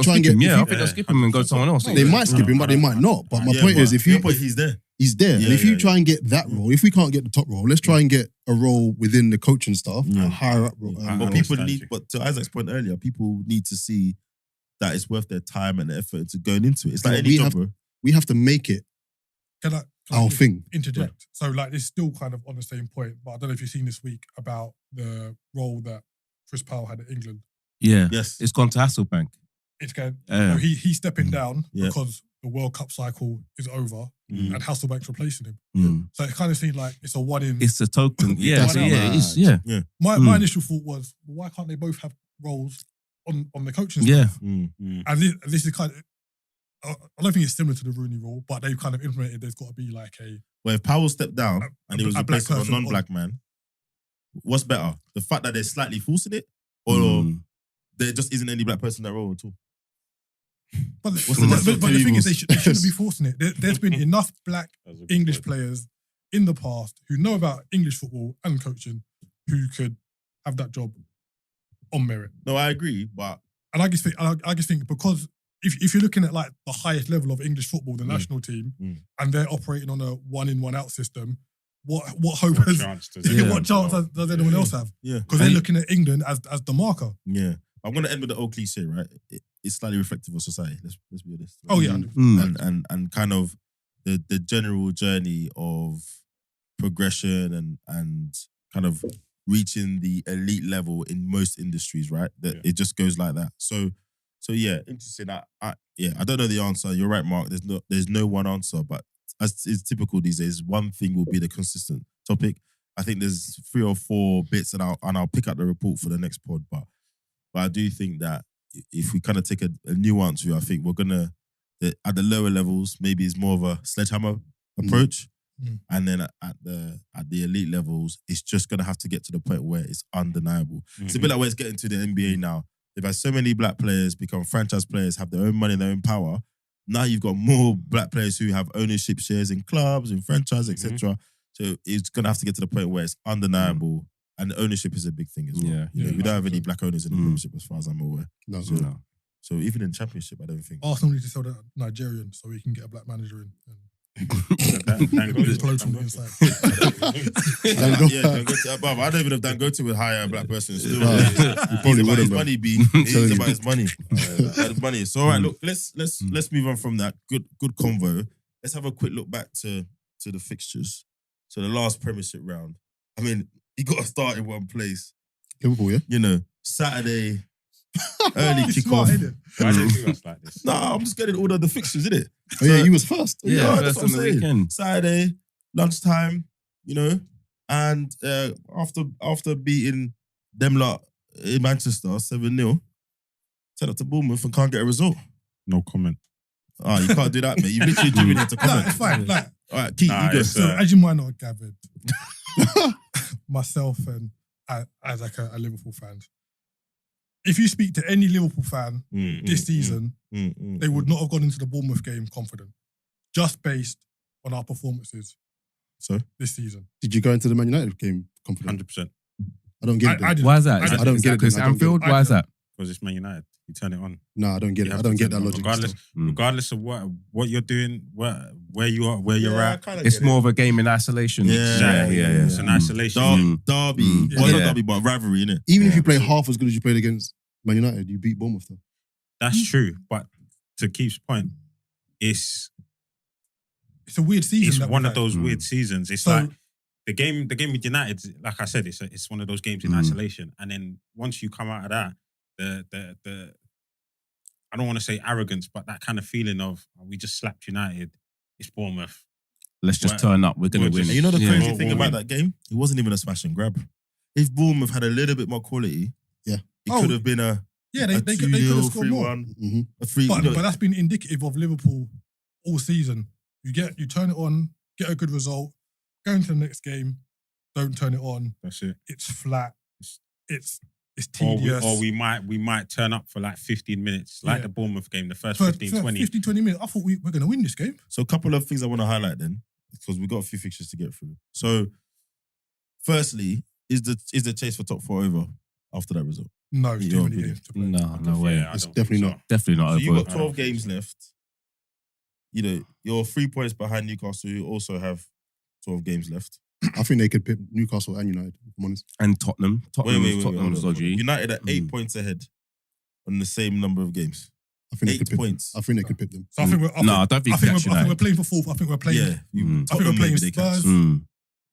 try and get. I think they'll skip him and go to someone else. They might skip him, but they might not. But my point is, he's there. He's there. And if you try and get that role, if we can't get the top role, let's try and get a role within the coaching staff, a higher up role. But to Isaac's point earlier, people need to see that it's worth their time and effort to going into it. It's like any job, bro. We have to make it our thing. Interject. Right. So like it's still kind of on the same point, but I don't know if you've seen this week about the role that Chris Powell had at England. Yeah. Yes. It's gone to Hasselbank. It's going he's stepping down because the World Cup cycle is over and Hasselbank's replacing him. So it kind of seems like it's a one in. It's a token. My initial thought was, well, why can't they both have roles on the coaching staff? And this is kind of, I don't think it's similar to the Rooney rule, but they've kind of implemented there's got to be like a... Well, if Powell stepped down and he was replaced with a non-black man, what's better? The fact that they're slightly forcing it, or there just isn't any black person in that role at all? But the thing is, they shouldn't be forcing it. There's been enough black English players in the past who know about English football and coaching who could have that job on merit. No, I agree, but... And I just think because... If you're looking at like the highest level of English football, the national team, and they're operating on a 1-in, 1-out system, what chance does anyone else have? Yeah, because they're looking at England as the marker. Yeah, I'm going to end with the old cliche, right? It's slightly reflective of society. Let's be honest. Right? Oh yeah, and kind of the general journey of progression and kind of reaching the elite level in most industries, right? That it just goes like that. So yeah, interesting. I don't know the answer. You're right, Mark. There's no one answer, but as is typical these days, one thing will be the consistent topic. I think there's 3 or 4 bits, and I'll pick up the report for the next pod. But I do think that if we kind of take a nuance view, I think we're gonna at the lower levels maybe it's more of a sledgehammer approach, and then at the elite levels, it's just gonna have to get to the point where it's undeniable. It's a bit like where it's getting to the NBA now. They've had so many black players become franchise players, have their own money, their own power. Now you've got more black players who have ownership shares in clubs, in franchise, etc. So it's going to have to get to the point where it's undeniable. And ownership is a big thing as well. We don't have any black owners in the Premiership as far as I'm aware. No. So even in Championship, I don't think. Arsenal need to sell that Nigerian so we can get a black manager in. I don't even know if Dangote would hire a black person. Still, he probably wouldn't. His money be it's about his money. Money. So all right, look, let's move on from that. Good convo. Let's have a quick look back to the fixtures. So the last Premiership round. I mean, you got to start in one place. Liverpool, yeah. You know, Saturday. Early kickoff. Why did you us like this? No, I'm just getting all of the fixtures, isn't it? Oh yeah, you was first. Yeah, that's what I'm saying. Saturday, lunchtime, And after beating them lot in Manchester 7-0, turn up to Bournemouth and can't get a result. No comment. Oh, you can't do that, mate. You literally do it to comment. It's fine. Like, all right, Keith, you go. so as you might not have gathered, myself and as like a Liverpool fan, if you speak to any Liverpool fan this season, they would not have gone into the Bournemouth game confident, just based on our performances. So this season, did you go into the Man United game confident? 100%. I don't get it. Why is that? I don't get it. Because Anfield. Why is that? Because it's Man United. You turn it on. No, I don't get it. I don't get that logic. Regardless of what you're doing, where you are, where you're at. It's more of a game in isolation. Yeah. It's an isolation. Derby. Well, not derby, but rivalry, innit? Even if you play half as good as you played against Man United, you beat Bournemouth though. That's true. But to Keith's point, it's a weird season. It's one of those weird seasons. It's like the game with United, like I said, it's one of those games in isolation. And then once you come out of that, the I don't want to say arrogance, but that kind of feeling of we just slapped United. It's Bournemouth. Let's just turn up. We're gonna win. You know the crazy thing about that game? It wasn't even a smash and grab. If Bournemouth had a little bit more quality, it could have been a they could have scored more. A 3. But that's been indicative of Liverpool all season. You turn it on, get a good result, go into the next game, don't turn it on. That's it. It's flat. It's tedious. Or we might turn up for like 15 minutes, like the Bournemouth game, the first 15, 20. 15, 20 minutes. I thought we're going to win this game. So a couple of things I want to highlight then, because we've got a few fixtures to get through. So, firstly, is the chase for top 4 over after that result? No, it's too many games to play. No way. It's definitely not. Definitely not So over. you've got 12 games left. You know, you're 3 points behind Newcastle, who also have 12 games left. I think they could pick Newcastle and United, if I'm honest. And Tottenham. Tottenham was dodgy. United are 8 points ahead on the same number of games. I think 8 points. I think they could pick them. So I think I don't think I think we're playing for 4th. I think we're playing. I think we're playing Spurs.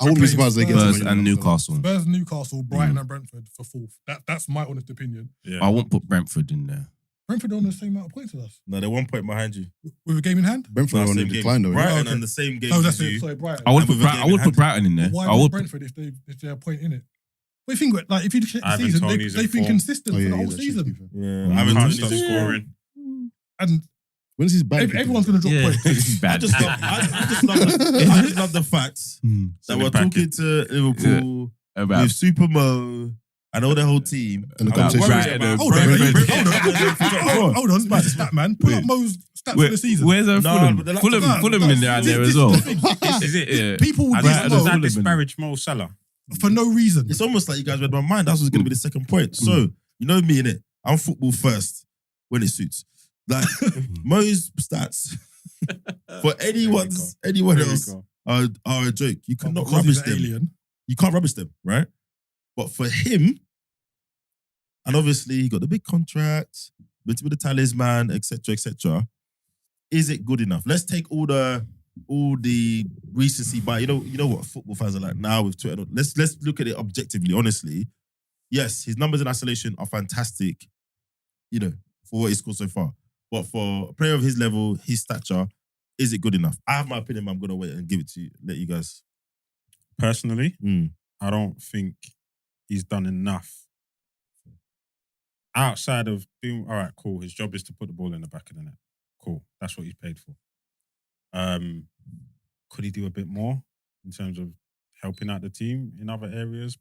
I wouldn't be surprised they get Spurs and Newcastle. Spurs, Newcastle, Brighton, and Brentford for 4th. That's my honest opinion. Yeah. I won't put Brentford in there. Brentford are on the same amount of points as us. No, they're 1 point behind you. With a game in hand? Brentford are on the decline though. Brighton on the same game. Oh, that's as you. it. Sorry, Brighton. I would put Brighton in there. Why would Brentford if they're a point in it? But you think, like, if you look at the season, they've been consistent for the whole season. Yeah, Ivan Toney's scoring. And when is his bad? Everyone's going to drop points. This is bad. I just love the facts that we're talking to Liverpool with Super Mo and all the whole team. And the conversation. Hold on. What's the stat, man? Pull up Mo's stats for the season. Where's Fulham in there as well? Is it? People would does that disparage Mo Salah? For no reason. It's almost like you guys read my mind. That was going to be the second point. So, you know me, innit? I'm football first when it suits. Like, Mo's stats for anyone else are a joke. You cannot rubbish them. You can't rubbish them, right? But for him, and obviously he got the big contract, went to be the talisman, etc. Is it good enough? Let's take all the recency bias. You know what football fans are like now with Twitter. Let's look at it objectively, honestly. Yes, his numbers in isolation are fantastic, you know, for what he scored so far. But for a player of his level, his stature, is it good enough? I have my opinion, but I'm gonna wait and give it to you. Let you guys. Personally, I don't think he's done enough. Outside of being, all right, cool. His job is to put the ball in the back of the net. Cool. That's what he's paid for. Could he do a bit more in terms of helping out the team in other areas?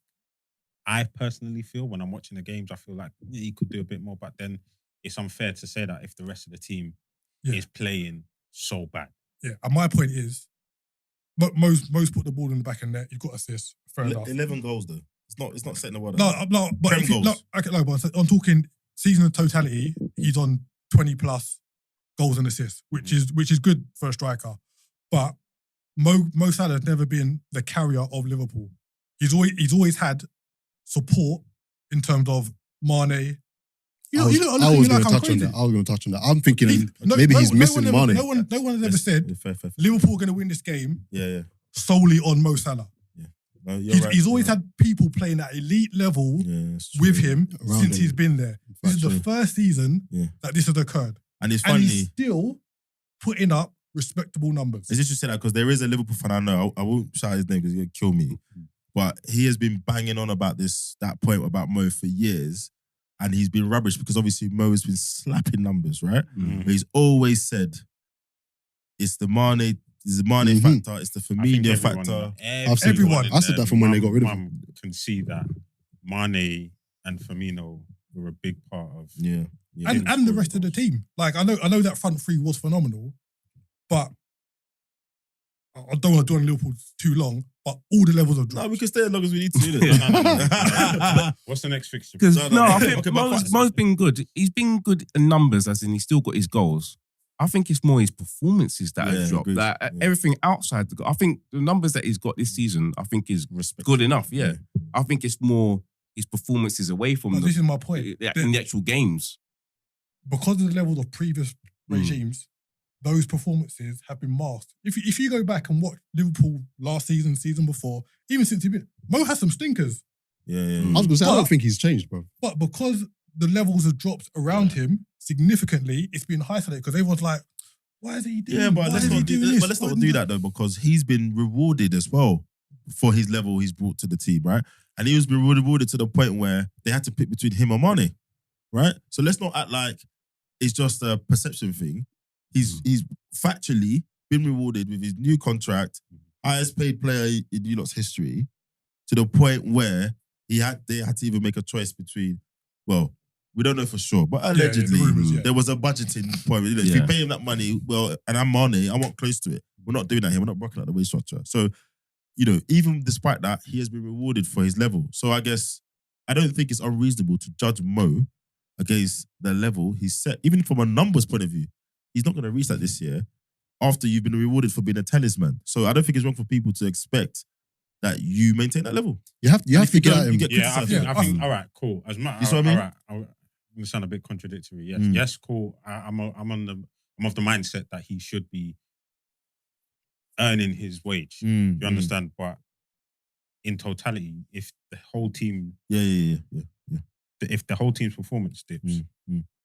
I personally feel when I'm watching the games, I feel like he could do a bit more, but then it's unfair to say that if the rest of the team is playing so bad. Yeah, and my point is, most put the ball in the back of the net. You've got assists. Fair enough. 11 goals though. It's not setting the world. No, but if I'm talking season of totality. He's on 20 plus goals and assists, which is good for a striker. But Mo Salah has never been the carrier of Liverpool. He's always had support in terms of Mane. I was going to touch on that. I'm thinking maybe he's missing Mane. No one has ever said fair. Liverpool are going to win this game. Yeah. Solely on Mo Salah. Yeah. No, he's always had people playing at elite level with him since he's been there. This is the first season that this has occurred. And it's funny. And he's still putting up respectable numbers. It's just to say that because there is a Liverpool fan I know. I won't shout his name because he'll kill me. But he has been banging on about that point about Mo for years. And he's been rubbish because obviously Mo has been slapping numbers, right? But he's always said it's the Mane factor, it's the Firmino factor. Everyone. I said that from when they got rid of him. Can see that Mane and Firmino were a big part of and the rest of the team. Like I know that front three was phenomenal, but I don't want to dwell on Liverpool too long. But all the levels of drops. No, we can stay as long as we need to. No. What's the next fixture? Because I think Mo's been good. He's been good in numbers, as in he's still got his goals. I think it's more his performances that have dropped. Like, everything outside the goal. I think the numbers that he's got this season, I think is good enough. Yeah. I think it's more his performances away from this is my point. In the actual games. Because of the levels of previous regimes, those performances have been masked. If you go back and watch Liverpool last season before, even since he's been, Mo has some stinkers. I was going to say, I don't think he's changed, bro. But because the levels have dropped around him significantly, it's been highlighted because everyone's like, why is he doing this? But let's not do that though, because he's been rewarded as well for his level he's brought to the team, right? And he was rewarded to the point where they had to pick between him or Mane, right? So let's not act like it's just a perception thing. He's factually been rewarded with his new contract, highest paid player in you lot's history, to the point where they had to even make a choice between, well, we don't know for sure, but allegedly there was a budgeting point. If you pay him that money, well, and I'm Mane, I want close to it. We're not doing that here. We're not rocking out the wage structure. So, even despite that, he has been rewarded for his level. So I guess I don't think it's unreasonable to judge Mo against the level he's set, even from a numbers point of view. He's not going to reach that this year after you've been rewarded for being a talisman. So I don't think it's wrong for people to expect that you maintain that level. You have to get at him. I think. All right, cool. As much, you see what I mean? All right, I'm gonna sound a bit contradictory. Yes, cool. I'm of the mindset that he should be earning his wage. You understand? But in totality, if the whole team, if the whole team's performance dips,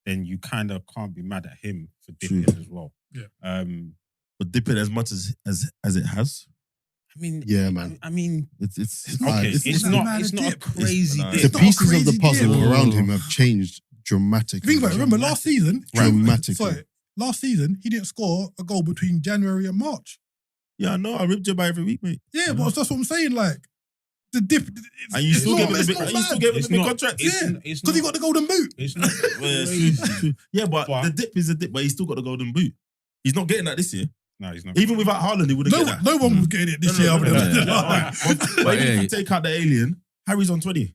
then you kind of can't be mad at him for dipping as well. Yeah. But dipping as much as it has. I mean, man. I mean, it's okay. It's not a crazy dip. The pieces of the puzzle around him have changed dramatically. Think about it. Remember last season? Dramatically. Sorry, last season he didn't score a goal between January and March. Yeah, I know. I ripped you by every week, mate. Yeah, but that's what I'm saying. Like the dip. And you still gave him the big contract. Yeah, because he got the golden boot. It's not crazy. Yeah, but the dip is a dip, but he's still got the golden boot. He's not getting that this year. No, he's not. Even without Haaland, he wouldn't get that. No one was getting it this year. But even if you take out the alien, Harry's on 20.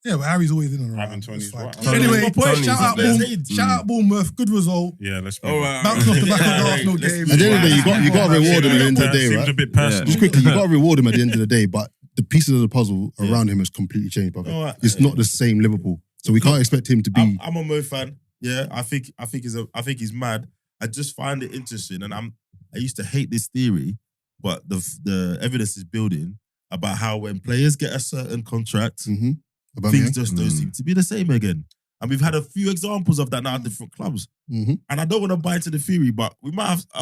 Yeah, but Harry's always in and around. Having 20 is what? Anyway, shout out Bournemouth. Good result. Yeah, let's go. Bounced off the back of the Arsenal game. At the end of the day, you got to reward him at the end of the day, right? Seems a bit personal. Just quickly, you got to reward him at the end of the day, but the pieces of the puzzle around him has completely changed, brother. It's not the same Liverpool, so we can't expect him to be. I'm a Mo fan. Yeah, I think he's mad. I just find it interesting, and I used to hate this theory, but the evidence is building about how when players get a certain contract, things just don't seem to be the same again. And we've had a few examples of that now at different clubs. And I don't want to buy into the theory, but I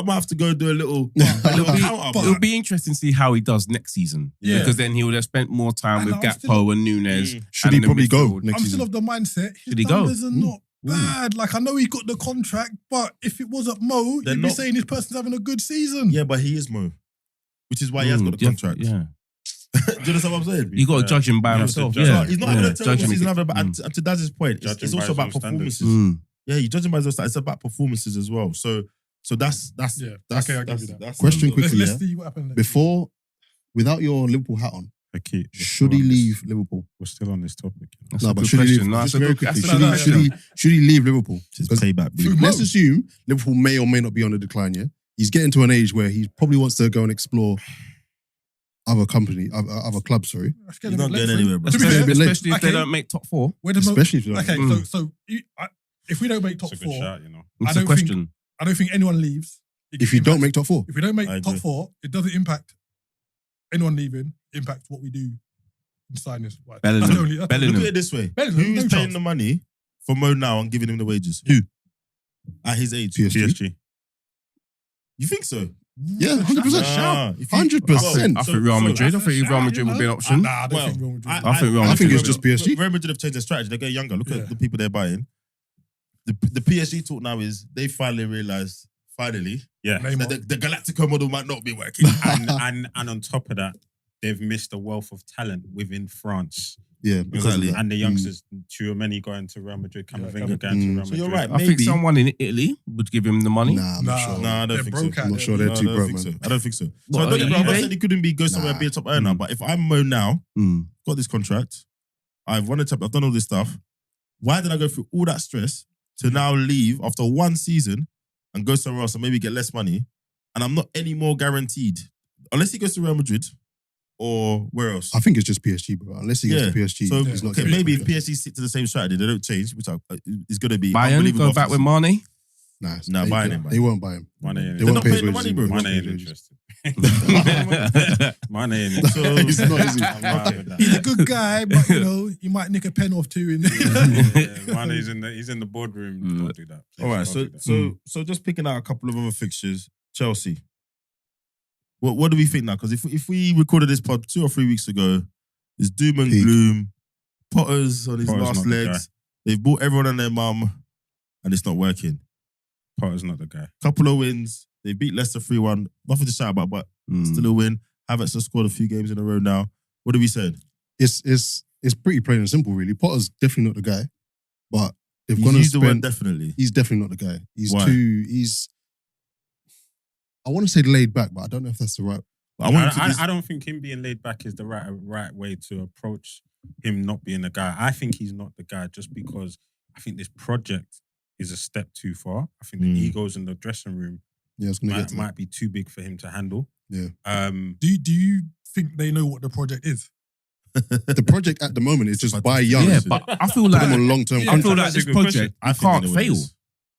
might have to go do a little counter. It'll be interesting to see how he does next season. Yeah. Because then he would have spent more time with Gakpo and Nunes. Should he probably go next season? I'm still of the mindset. Should he go? Numbers are not bad. Like, I know he got the contract, but if it wasn't Mo, you'd be saying this person's having a good season. Yeah, but he is Mo, which is why he has got the contract. Yeah. Do you understand what I'm saying? You got to judge him by himself. Yeah. He's not having a terrible season, but and to Daz's point, it's also about performances. Yeah, you judge him by those standards. It's about performances as well. So that's okay, I'll give you that. Question quickly, let's see what happened. Before, without your Liverpool hat on, should he leave Liverpool? We're still on this topic. Should he leave? Just very quickly, should he leave Liverpool? Payback. Let's assume Liverpool may or may not be on the decline. Yeah, he's getting to an age where he probably wants to go and explore other clubs. Sorry, he's not going anywhere, bro. Especially if they don't make top four. Especially if if we don't make top four, shout, you know. It's a question. I don't think anyone leaves. If you don't make top four, if we don't make top four, it doesn't impact anyone leaving. Impacts what we do in signings. Bellingham. Look at it this way: who's paying the money for Mo now and giving him the wages? Who? At his age, PSG. You think so? Yeah, 100%. Shout. 100%. I think Real Madrid. I think Real Madrid would be an option. Nah, I don't think Real Madrid. I think it's just PSG. Real Madrid have changed their strategy. They get younger. Look at the people they're buying. The PSG talk now is they finally realised, Yeah. that the Galactico model might not be working. and on top of that, they've missed a wealth of talent within France. Yeah, exactly. And the youngsters, Tchouameni going to Real Madrid, Camavinga going to Real Madrid. So you're right. I think someone in Italy would give him the money. Nah, I'm not sure. Nah, I don't think so. I'm not sure they're too broke, man. I don't think so. What, So I don't think I'm not eBay? saying he couldn't go somewhere and be a top earner, but if I'm Mo now, got this contract, I've won a top, I've done all this stuff. Why did I go through all that stress to now leave after one season and go somewhere else and maybe get less money? And I'm not any more guaranteed. Unless he goes to Real Madrid or where else? I think it's just PSG, bro. Unless he gets to PSG, So he's not okay, getting maybe it. if PSG stick to the same strategy, they don't change, which is going to be Bayern, unbelievable. go back with Mane. Nah, buying him. They won't buy him. Mane ain't They won't not pay paying his the money, wages. bro. He won't Mane pay ain't his wages. interested. Mane ain't interested. He's not, is he? I'm not with that. He's a good guy, but you might nick a pen off too. In Mane's he's in the boardroom. Don't do that. Please, All right, don't do that. so just picking out a couple of other fixtures. Chelsea. What do we think now? Because if we recorded this pod 2 or 3 weeks ago, it's doom and Peak. gloom. Potter's on his Potter's last not the legs. They've bought everyone and their mum, and it's not working. Potter's not the guy. Couple of wins. They beat Leicester 3-1. Nothing to shout about, but still a win. Havertz has scored a few games in a row now. What are we saying? It's pretty plain and simple, really. Potter's definitely not the guy, but they've He's gone to used the word spend. definitely. He's definitely not the guy. Why? He's. I want to say laid back, but I don't know if that's the right. I don't think him being laid back is the right way to approach him not being the guy. I think he's not the guy just because I think this project is a step too far. I think the egos in the dressing room Yeah, it's gonna get to that. might be too big for him to handle. Yeah. Do you think they know what the project is? The project at the moment is just buy young. Yeah, but I feel Put like them on long-term I feel contracts. like That's a this good question. project I you think they can't know what it fail is.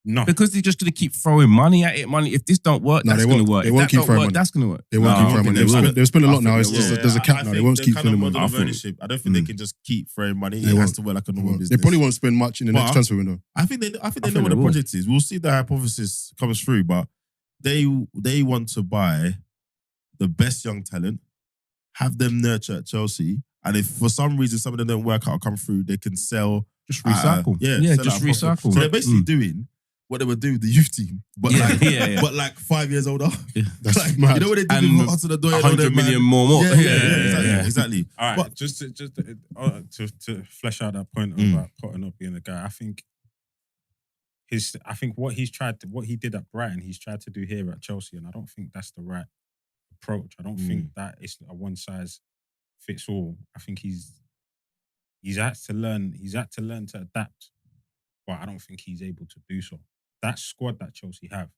No. because they're just going to keep throwing money at it. Money. If this don't work, No, that's they going to won't. work. They If won't that keep don't throwing work, money. that's going to work. They won't keep throwing money. They've spent a lot now. There's a cap now. They won't keep spending money. Of ownership. I don't think they can just keep throwing money. They It has won't. to work like a normal business. They probably won't spend much in the next But- transfer window. I think they know what they the will. project is. We'll see the hypothesis comes through, but they want to buy the best young talent, have them nurture at Chelsea, and if for some reason some of them don't work out or come through, they can sell. Just recycle. Yeah, just sell at a profit. recycle. So they're basically doing what they would do with the youth team, but Yeah. but like 5 years older. That's Like, mad. you know what they do And with Hudson Odoi? 100 million more. Yeah, exactly. All right, But- just to flesh out that point about Potter not being the guy, I think what he did at Brighton, he's tried to do here at Chelsea, and I don't think that's the right approach. I don't think that it's a one size fits all. I think he's had to learn to adapt, but I don't think he's able to do so. That squad that Chelsea have,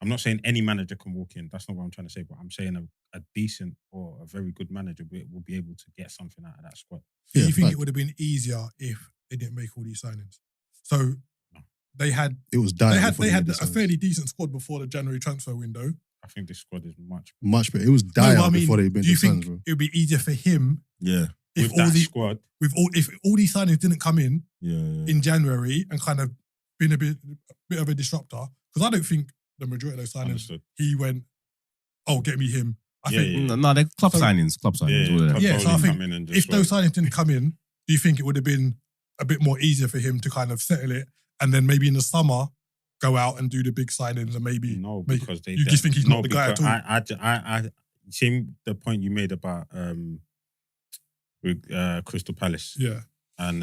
I'm not saying any manager can walk in. That's not what I'm trying to say, but I'm saying a decent or a very good manager will be able to get something out of that squad. Do Yeah, you think but- it would have been easier if they didn't make all these signings? So they had It was dying. they had a fairly decent squad before the January transfer window. I think this squad is much better. It was No, dire but I mean, before they been do you the think signs, bro. it would be easier for him Yeah, if with that squad. if all these signings didn't come in yeah. in January and kind of been a bit of a disruptor? Because I don't think the majority of those signings Understood. he went, oh, get me him. I Yeah, think yeah. No, they're club So- signings. Club signings. all of that. Yeah, so I think come in and if just those signings didn't come in, do you think it would have been a bit more easier for him to kind of settle it and then maybe in the summer go out and do the big signings and maybe no, make- because you just think he's not the guy at all? I seen the point you made about with Crystal Palace yeah. and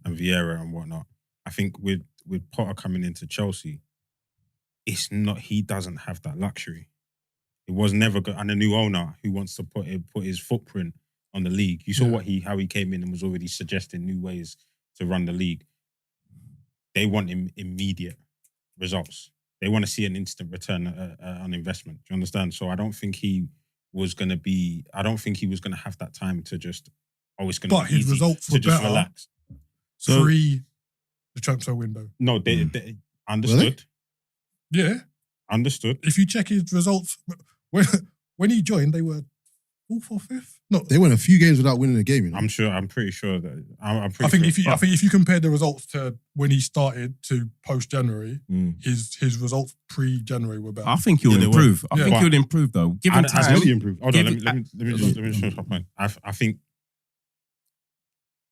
Vieira and whatnot. I think with Potter coming into Chelsea, it's not. He doesn't have that luxury. It was never good. And a new owner who wants to put his footprint on the league. You saw how he came in and was already suggesting new ways to run the league. They want immediate results. They want to see an instant return on investment. Do you understand? So I don't think he was going to have that time to just. It's going to But be his easy results to were just better relax. pre the transfer window. No, they understood. Yeah. Understood. If you check his results, when he joined, they were 4th or 5th. No, They went a few games without winning a game. You know? I'm pretty sure that. I'm pretty I think sure. I think if you compare the results to when he started to post January, his results pre-January were better. I think he'll improve. I think he'll improve though. Give him time. Really improve. Hold on, let me just finish my point. I think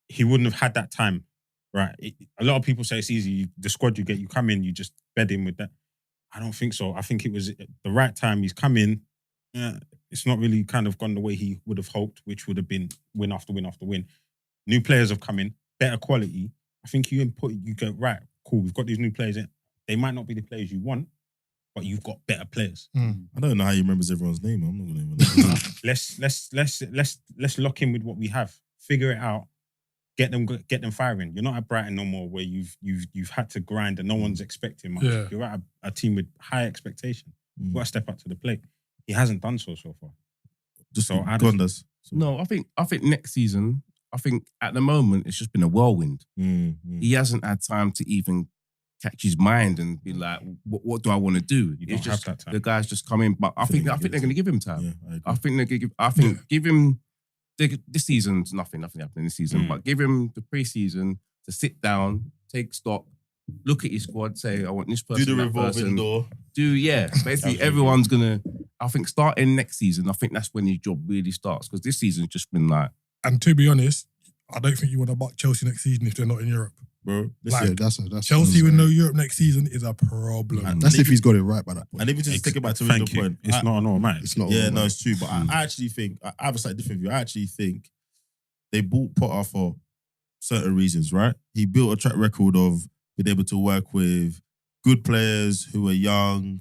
he wouldn't have had that time, right? A lot of people say it's easy. The squad you get, you come in, you just bed in with that. I don't think so. I think it was the right time. He's come in. It's not really kind of gone the way he would have hoped, which would have been win after win after win. New players have come in, better quality. I think you go, right, cool, we've got these new players in. They might not be the players you want, but you've got better players. I don't know how he remembers everyone's name. I'm not going to even Let's lock in with what we have. Figure it out. Get them firing. You're not at Brighton no more where you've had to grind and no one's expecting much. Yeah. You're at a team with high expectation. You've got to step up to the plate. He hasn't done so far. Just so Gondas. No, I think next season. I think at the moment it's just been a whirlwind. He hasn't had time to even catch his mind and be like, "What do I want to do?" You don't have that time. The guys just come in, but I think they're going to give him time. Yeah, I think they're going to give. I think give him. This season's nothing happening this season, but give him the pre-season to sit down, take stock, look at your squad, say, I want this person, do the that revolving person. door. Basically everyone's gonna. I think starting next season, I think that's when his job really starts because this season's just been like. And to be honest, I don't think you want to buck Chelsea next season if they're not in Europe. Bro, That's Chelsea with no Europe next season is a problem. That's if he's got it right by that point. And if you just take it back to the point, it's not an automatic. It's not. Yeah, no, it's true. But I actually think I have a slightly different view. I actually think they bought Potter for certain reasons, right? He built a track record of being able to work with good players who are young,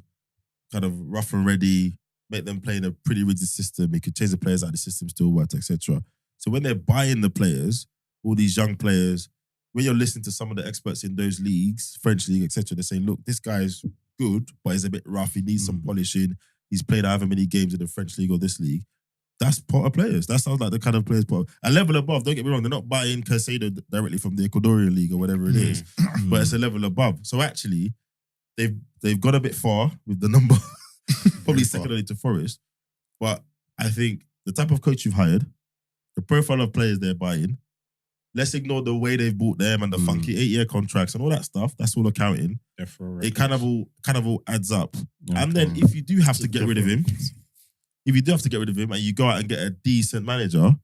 kind of rough and ready, make them play in a pretty rigid system. He could change the players out of the system, still worked, etc. So when they're buying the players, all these young players, when you're listening to some of the experts in those leagues, French league, etc., they're saying, look, this guy's good, but he's a bit rough. He needs some polishing. He's played however many games in the French league or this league. That's Potter players. That sounds like the kind of players Potter. A level above, don't get me wrong, they're not buying Caicedo directly from the Ecuadorian league or whatever it is, but it's a level above. So actually, they've got a bit far with the number, probably second only to Forest. But I think the type of coach you've hired, the profile of players they're buying, let's ignore the way they've bought them and the funky 8-year contracts and all that stuff. That's all accounting. It kind of all adds up. Yeah, and then if you do have to get rid of him, and you go out and get a decent manager,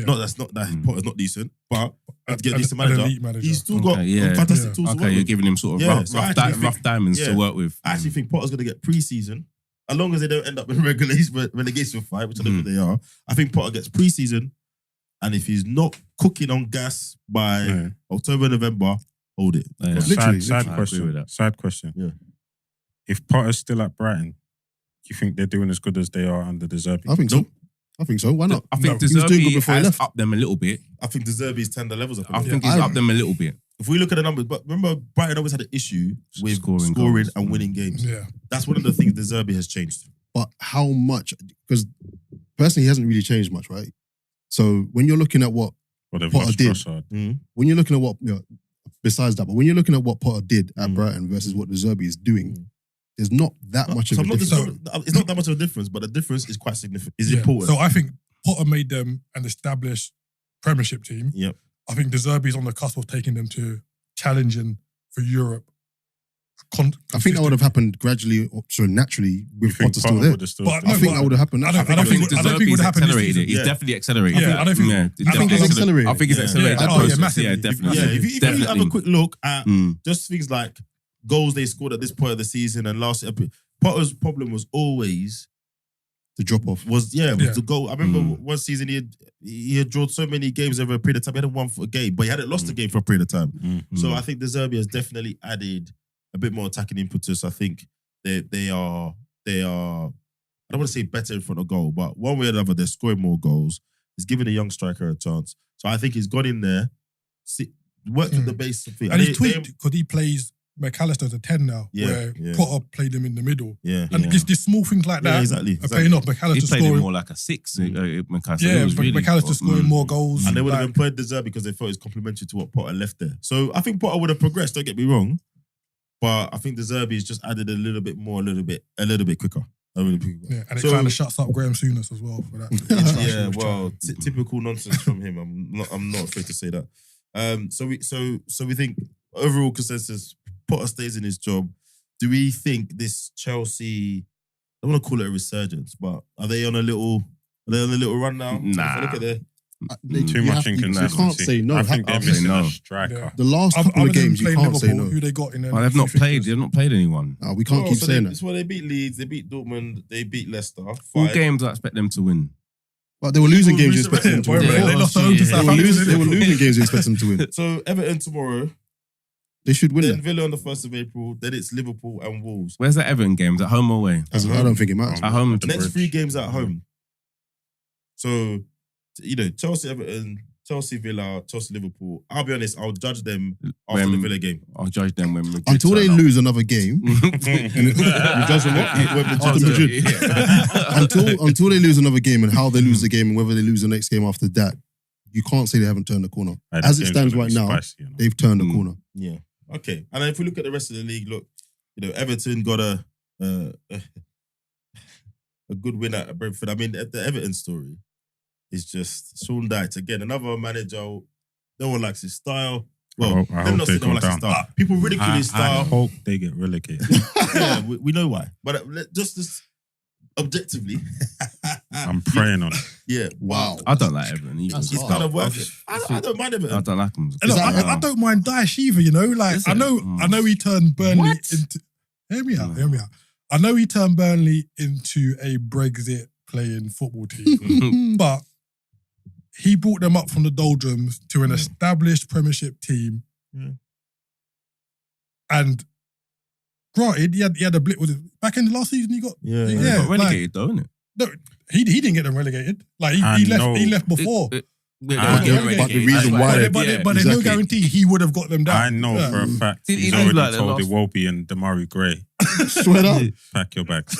Potter's not decent, but to get a decent manager, he's still got fantastic tools to work with. You're giving him sort of rough diamonds to work with. I actually think Potter's going to get pre-season, as long as they don't end up in relegation fight, which I don't think they are. I think Potter gets pre-season, and if he's not cooking on gas by October, November, hold it. Side question. Yeah. If Potter's still at Brighton, do you think they're doing as good as they are under De Zerbi? I think so. I think so. Why not? I think De Zerbi has upped them a little bit. I think De Zerbi's tender levels up. I think he's upped them a little bit. If we look at the numbers, but remember, Brighton always had an issue with scoring and winning games. Yeah. That's one of the things De Zerbi has changed. But how much? Because personally, he hasn't really changed much, right? So when you're looking at what Potter did, when you're looking at what, besides that, but when you're looking at what Potter did at Brighton versus what De Zerbi is doing, there's not that much of a difference. It's not that much of a difference, but the difference is quite significant. Is important. So I think Potter made them an established Premiership team. Yep. I think De Zerbi's on the cusp of taking them to challenging for Europe. I think that would have happened gradually, so naturally, with Potter still there. But I think that would have happened. I don't think it would happen this season. He's definitely accelerated. I don't think. I think he's accelerated. I think he's accelerated. Massively. Yeah, definitely. Yeah, if you have a quick look at just things like goals they scored at this point of the season and last year, Potter's problem was always the drop off. Was the goal. I remember one season he had drawn so many games over a period of time. He hadn't won for a game, but he hadn't lost a game for a period of time. So I think De Zerbi has definitely added a bit more attacking impetus. I think they are. I don't want to say better in front of goal, but one way or another, they're scoring more goals. He's giving a young striker a chance. So I think he's got in there, worked with the base of it. And he's tweaked because he plays McAllister as a 10 now, where Potter played him in the middle. Yeah. And just small things like that are paying off. McAllister He played scoring him more like a 6. McAllister. Yeah, McAllister scoring more goals. And they would have employed De Zerbi because they thought it was complementary to what Potter left there. So I think Potter would have progressed, don't get me wrong. But I think De Zerbi has just added a little bit more, a little bit quicker. I really pick Yeah, and it So- kind of shuts up Graham Souness as well for that. Yeah, well, typical nonsense from him. I'm not afraid to say that. So we think overall consensus, Potter stays in his job. Do we think this Chelsea? I don't want to call it a resurgence, but are they on a little run now? Nah. If I look at their Too much You can't inconsistency. say no. I think they're I'll say missing no. a striker. The last Other couple of than games, you playing can't say Liverpool, no. who they got in them. Oh, they've not played. They've not played anyone. Nah, we can't keep saying that. That's why they beat Leeds, they beat Dortmund, they beat Leicester. All 5. games I expect them to win. But they were losing People games you expect them to resurrected. win. They lost at home to Yeah. Southampton. They were losing games you expect them to win. So Everton tomorrow, They should win then that. Villa on the 1st of April, then it's Liverpool and Wolves. Where's the Everton games? At home or away? I don't think it matters. At home. The next 3 games at home. So, Chelsea, Everton, Chelsea, Villa, Chelsea, Liverpool. I'll be honest, I'll judge them after When- the Villa game. I'll judge them when Madrid Until they turn up. lose another game. You judge them what? When Madrid After turn up. Madrid. Until they lose another game and how they lose the game and whether they lose the next game after that, you can't say they haven't turned the corner. As it stands right now, they've turned the corner. Yeah. Okay. And then if we look at the rest of the league, look, Everton got a good win at Brentford. I mean, the Everton story is just Sean Dyche again, another manager. No one likes his style. Well, I let me hope not they say no one go likes his down. style. People ridicule his I style. hope they get relegated. Yeah, we know why. But just objectively, I'm praying on it. yeah. Wow. I don't like Everton either. That's It's hard. kind of worth it. I don't mind I Everton. don't like them. Look, that- I don't mind Dyche either, Like, Is I it? know he turned Burnley What? into. Hear me out. I know he turned Burnley into a Brexit playing football team, but he brought them up from the doldrums to an established Premiership team. Yeah. And granted, he had a blip. Was it back in the last season? He got Yeah. They Yeah, got relegated though, innit? no. He didn't get them relegated. Like I he know. left before. But the reason why they- But there's no exactly. guarantee he would have got them down. I know Yeah. for a fact Did he he's lose already like the told last- Iwobi and Damari Gray, Swear up. pack your bags.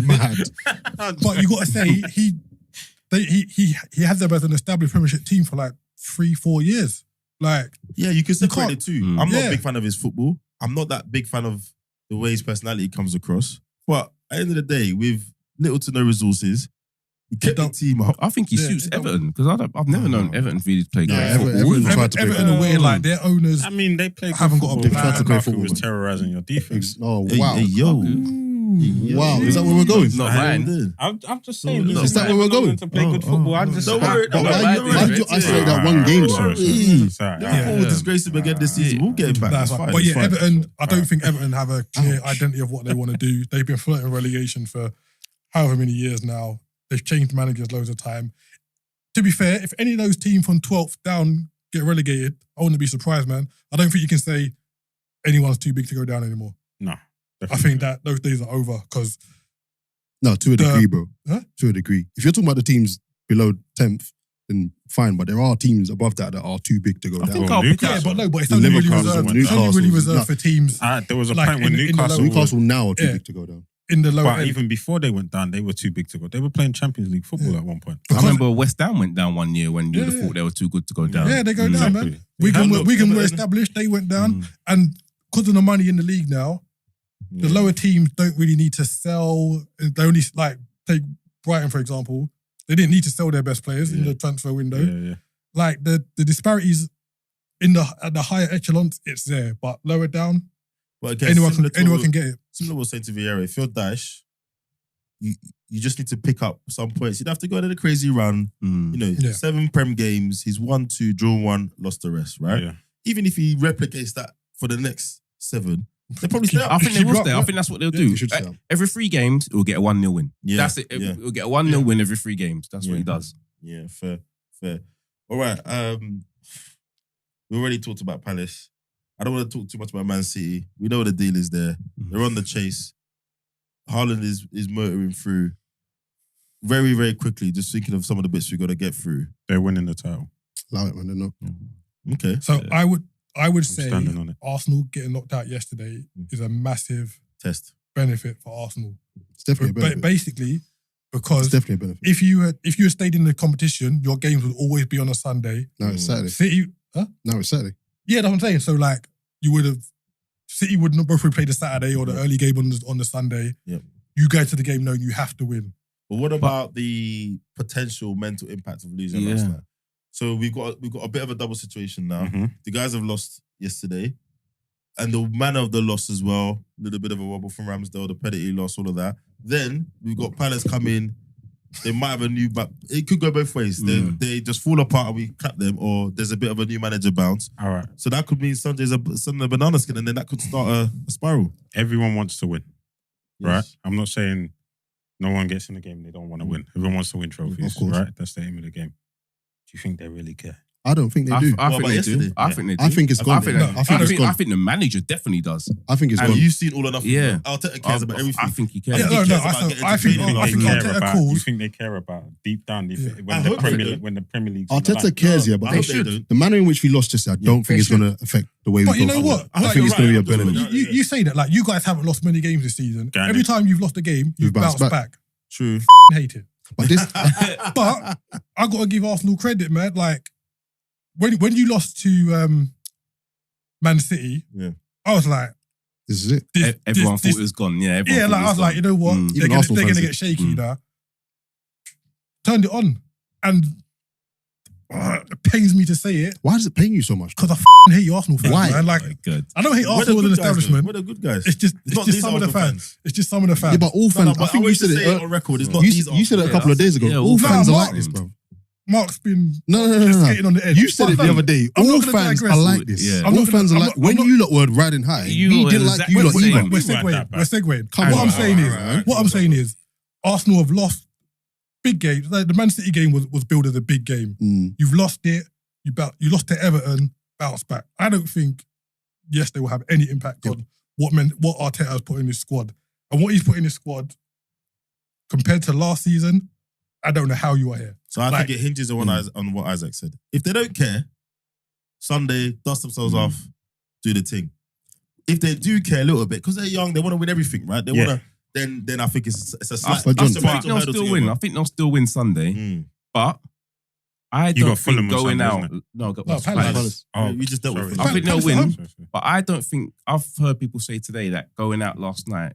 But you got to say he had them as an established Premiership team for like 3-4 years. Like Yeah, you can separate can't- the two. Mm. I'm not Yeah. a big fan of his football. I'm not that big fan of the way his personality comes across. But at the end of the day, with little to no resources, he kept the don't- team up. I think he Yeah, suits it don't- Everton because I've never known Everton really play No, great Everton- football. Everton tried to play Everton are weird. Like their owners. I mean, they play. Haven't got a They plan. tried to play play football, was man. terrorizing your defense. Oh, Hey, wow. hey, yo. Wow. Is that where we're going? Not mine. I'm just saying. No, this is that where we're going? To play good football. I just Don't worry. But Don't why worry. you isolate that one game? Sorry, though? sorry. Liverpool will disgrace him again this season. We'll get him back. That's That's fine. fine. But It's yeah, fine. Everton, I don't Alright. think Everton have a clear identity of what they want to do. They've been flirting relegation for however many years now. They've changed managers loads of time. To be fair, if any of those teams from 12th down get relegated, I wouldn't be surprised, man. I don't think you can say anyone's too big to go down anymore. No. I think that those days are over because No, to a degree, bro. Huh? To a degree. If you're talking about the teams below 10th, then fine. But there are teams above that are too big to go I down. think Well, I'll pick Newcastle- out. but it's The only really Newcastle reserved. went It's only down. really Newcastle reserved was for teams There was a Like point when in the Newcastle. lower- Newcastle now are too Yeah. big to go down. in the lower But end. even before they went down, they were too big to go. They were playing Champions League football at one point. I remember West Ham went down one year when you would have Yeah. thought they were too good to go down. Yeah, they go down, man. Exactly. Wigan were established. They went down, and because of the money in the league now, the lower teams don't really need to sell. They only like take Brighton for example. They didn't need to sell their best players in Yeah. the transfer window. Yeah. Like the disparities at the higher echelons, it's there, but lower down, But again, anyone similar can get it. Similar to what I was saying to Vieira, if you're Daesh, you just need to pick up some points. You'd have to go on a crazy run. Yeah. 7 Prem games. He's won 2, drawn 1, lost the rest, right? Yeah. Even if he replicates that for the next 7, they'll probably stay I up. think they will stay. I think that's what they'll do. You should stay up. Every 3 games, it will get a 1-0 win. Yeah, That's it. yeah. It'll get a 1-0 win every 3 games. That's what Yeah. he does. Yeah, fair. All right. We already talked about Palace. I don't want to talk too much about Man City. We know the deal is there. They're on the chase. Haaland is motoring through very, very quickly. Just thinking of some of the bits we got to get through. They're winning the title. Allow it, man. They're not. Okay. So I would say standing on it. Arsenal getting knocked out yesterday is a massive Test. benefit for Arsenal. It's definitely a But benefit. basically, It's because definitely a benefit. if you had stayed in the competition, your games would always be on a Sunday. Now it's Saturday. City, Now it's Saturday. yeah, that's what I'm saying. So like, you would have City would not both play the Saturday or the early game on the Sunday. Yep. You go to the game knowing you have to win. But what about the potential mental impact of losing last night? So we've got a bit of a double situation now. Mm-hmm. The guys have lost yesterday, and the manner of the loss as well. A little bit of a wobble from Ramsdale, the penalty loss, all of that. Then we've got Palace come in. They might have a new, but it could go both ways. They just fall apart and we clap them, or there's a bit of a new manager bounce. All right. So that could mean Sunday's a banana skin, and then that could start a spiral. Everyone wants to win, Yes. right? I'm not saying no one gets in the game they don't want to win. Everyone wants to win trophies, Of course. right? That's the aim of the game. Do you think they really care? I don't think they do. I What think about they yesterday? do. I think they do. I think it's gone. I think I think the manager definitely does. I think it's And gone. you've seen all enough. Yeah. Arteta cares about everything. I think he Yeah, cares. no, I think Arteta calls. You think they care about deep down Yeah. when the Premier League Arteta cares, yeah, but I hope the- they don't. the manner in which we lost yesterday, I don't think it's going to affect the way we But you go know forward. what? I Like, think it's you're going to be a right, better. I'm You say that, like, you guys haven't lost many games this season. Granted. Every time you've lost a game, you've bounced back. True. Hate it. But this, But I got to give Arsenal credit, man. Like, when you lost to Man City, Yeah. I was like, this is it. Everyone thought it was gone. Yeah, everyone yeah, thought like it I was like, you know what? Mm. They're Even gonna, Arsenal they're gonna fans get shaky Mm. now. Turned it on, and it pains me to say it Why does it pain you so much? because I hate you Arsenal fans. Why? Man. Like, good. I don't hate We're the Arsenal as an good guys, though. establishment. We're the good guys. It's just not some these of the Arsenal fans. It's just some of the fans. Yeah, but all fans. I think you said it. on record. It's not these You said it a couple of days ago. Yeah, all all fans fans are are like like this, him. bro. Mark's been No, just skating on the edge. You said it the other day. I'm All not gonna fans digress. are like this. Yeah. I'm All not gonna- fans are I'm like not- when I'm not- you lot were riding high. You We were didn't like you exactly lot the same. either. We're You went segueing. that back. We're segueing. Come What on. I'm saying is, Alright. what I'm saying is, Arsenal have lost big games. Like the Man City game was billed as a big game. Mm. You've lost it. You lost to Everton. Bounce back. I don't think they will have any impact on what Arteta has put in his squad and what he's put in his squad compared to last season. I don't know how you are here. So I Like- think it hinges on what Isaac said. If they don't care, Sunday, dust themselves off, do the thing. If they do care a little bit, because they're young, they want to win everything, right? They want to. Then I think it's a slight. But John, it's a I think mental they'll hurdle to still get win. over. I think they'll still win Sunday. Mm. But I You don't got Fulham think on going Sunday, out. isn't No, Palace. Palace. Oh, We just dealt with sorry. Fulham. I think they'll Palace win. at home. But I don't think I've heard people say today that going out last night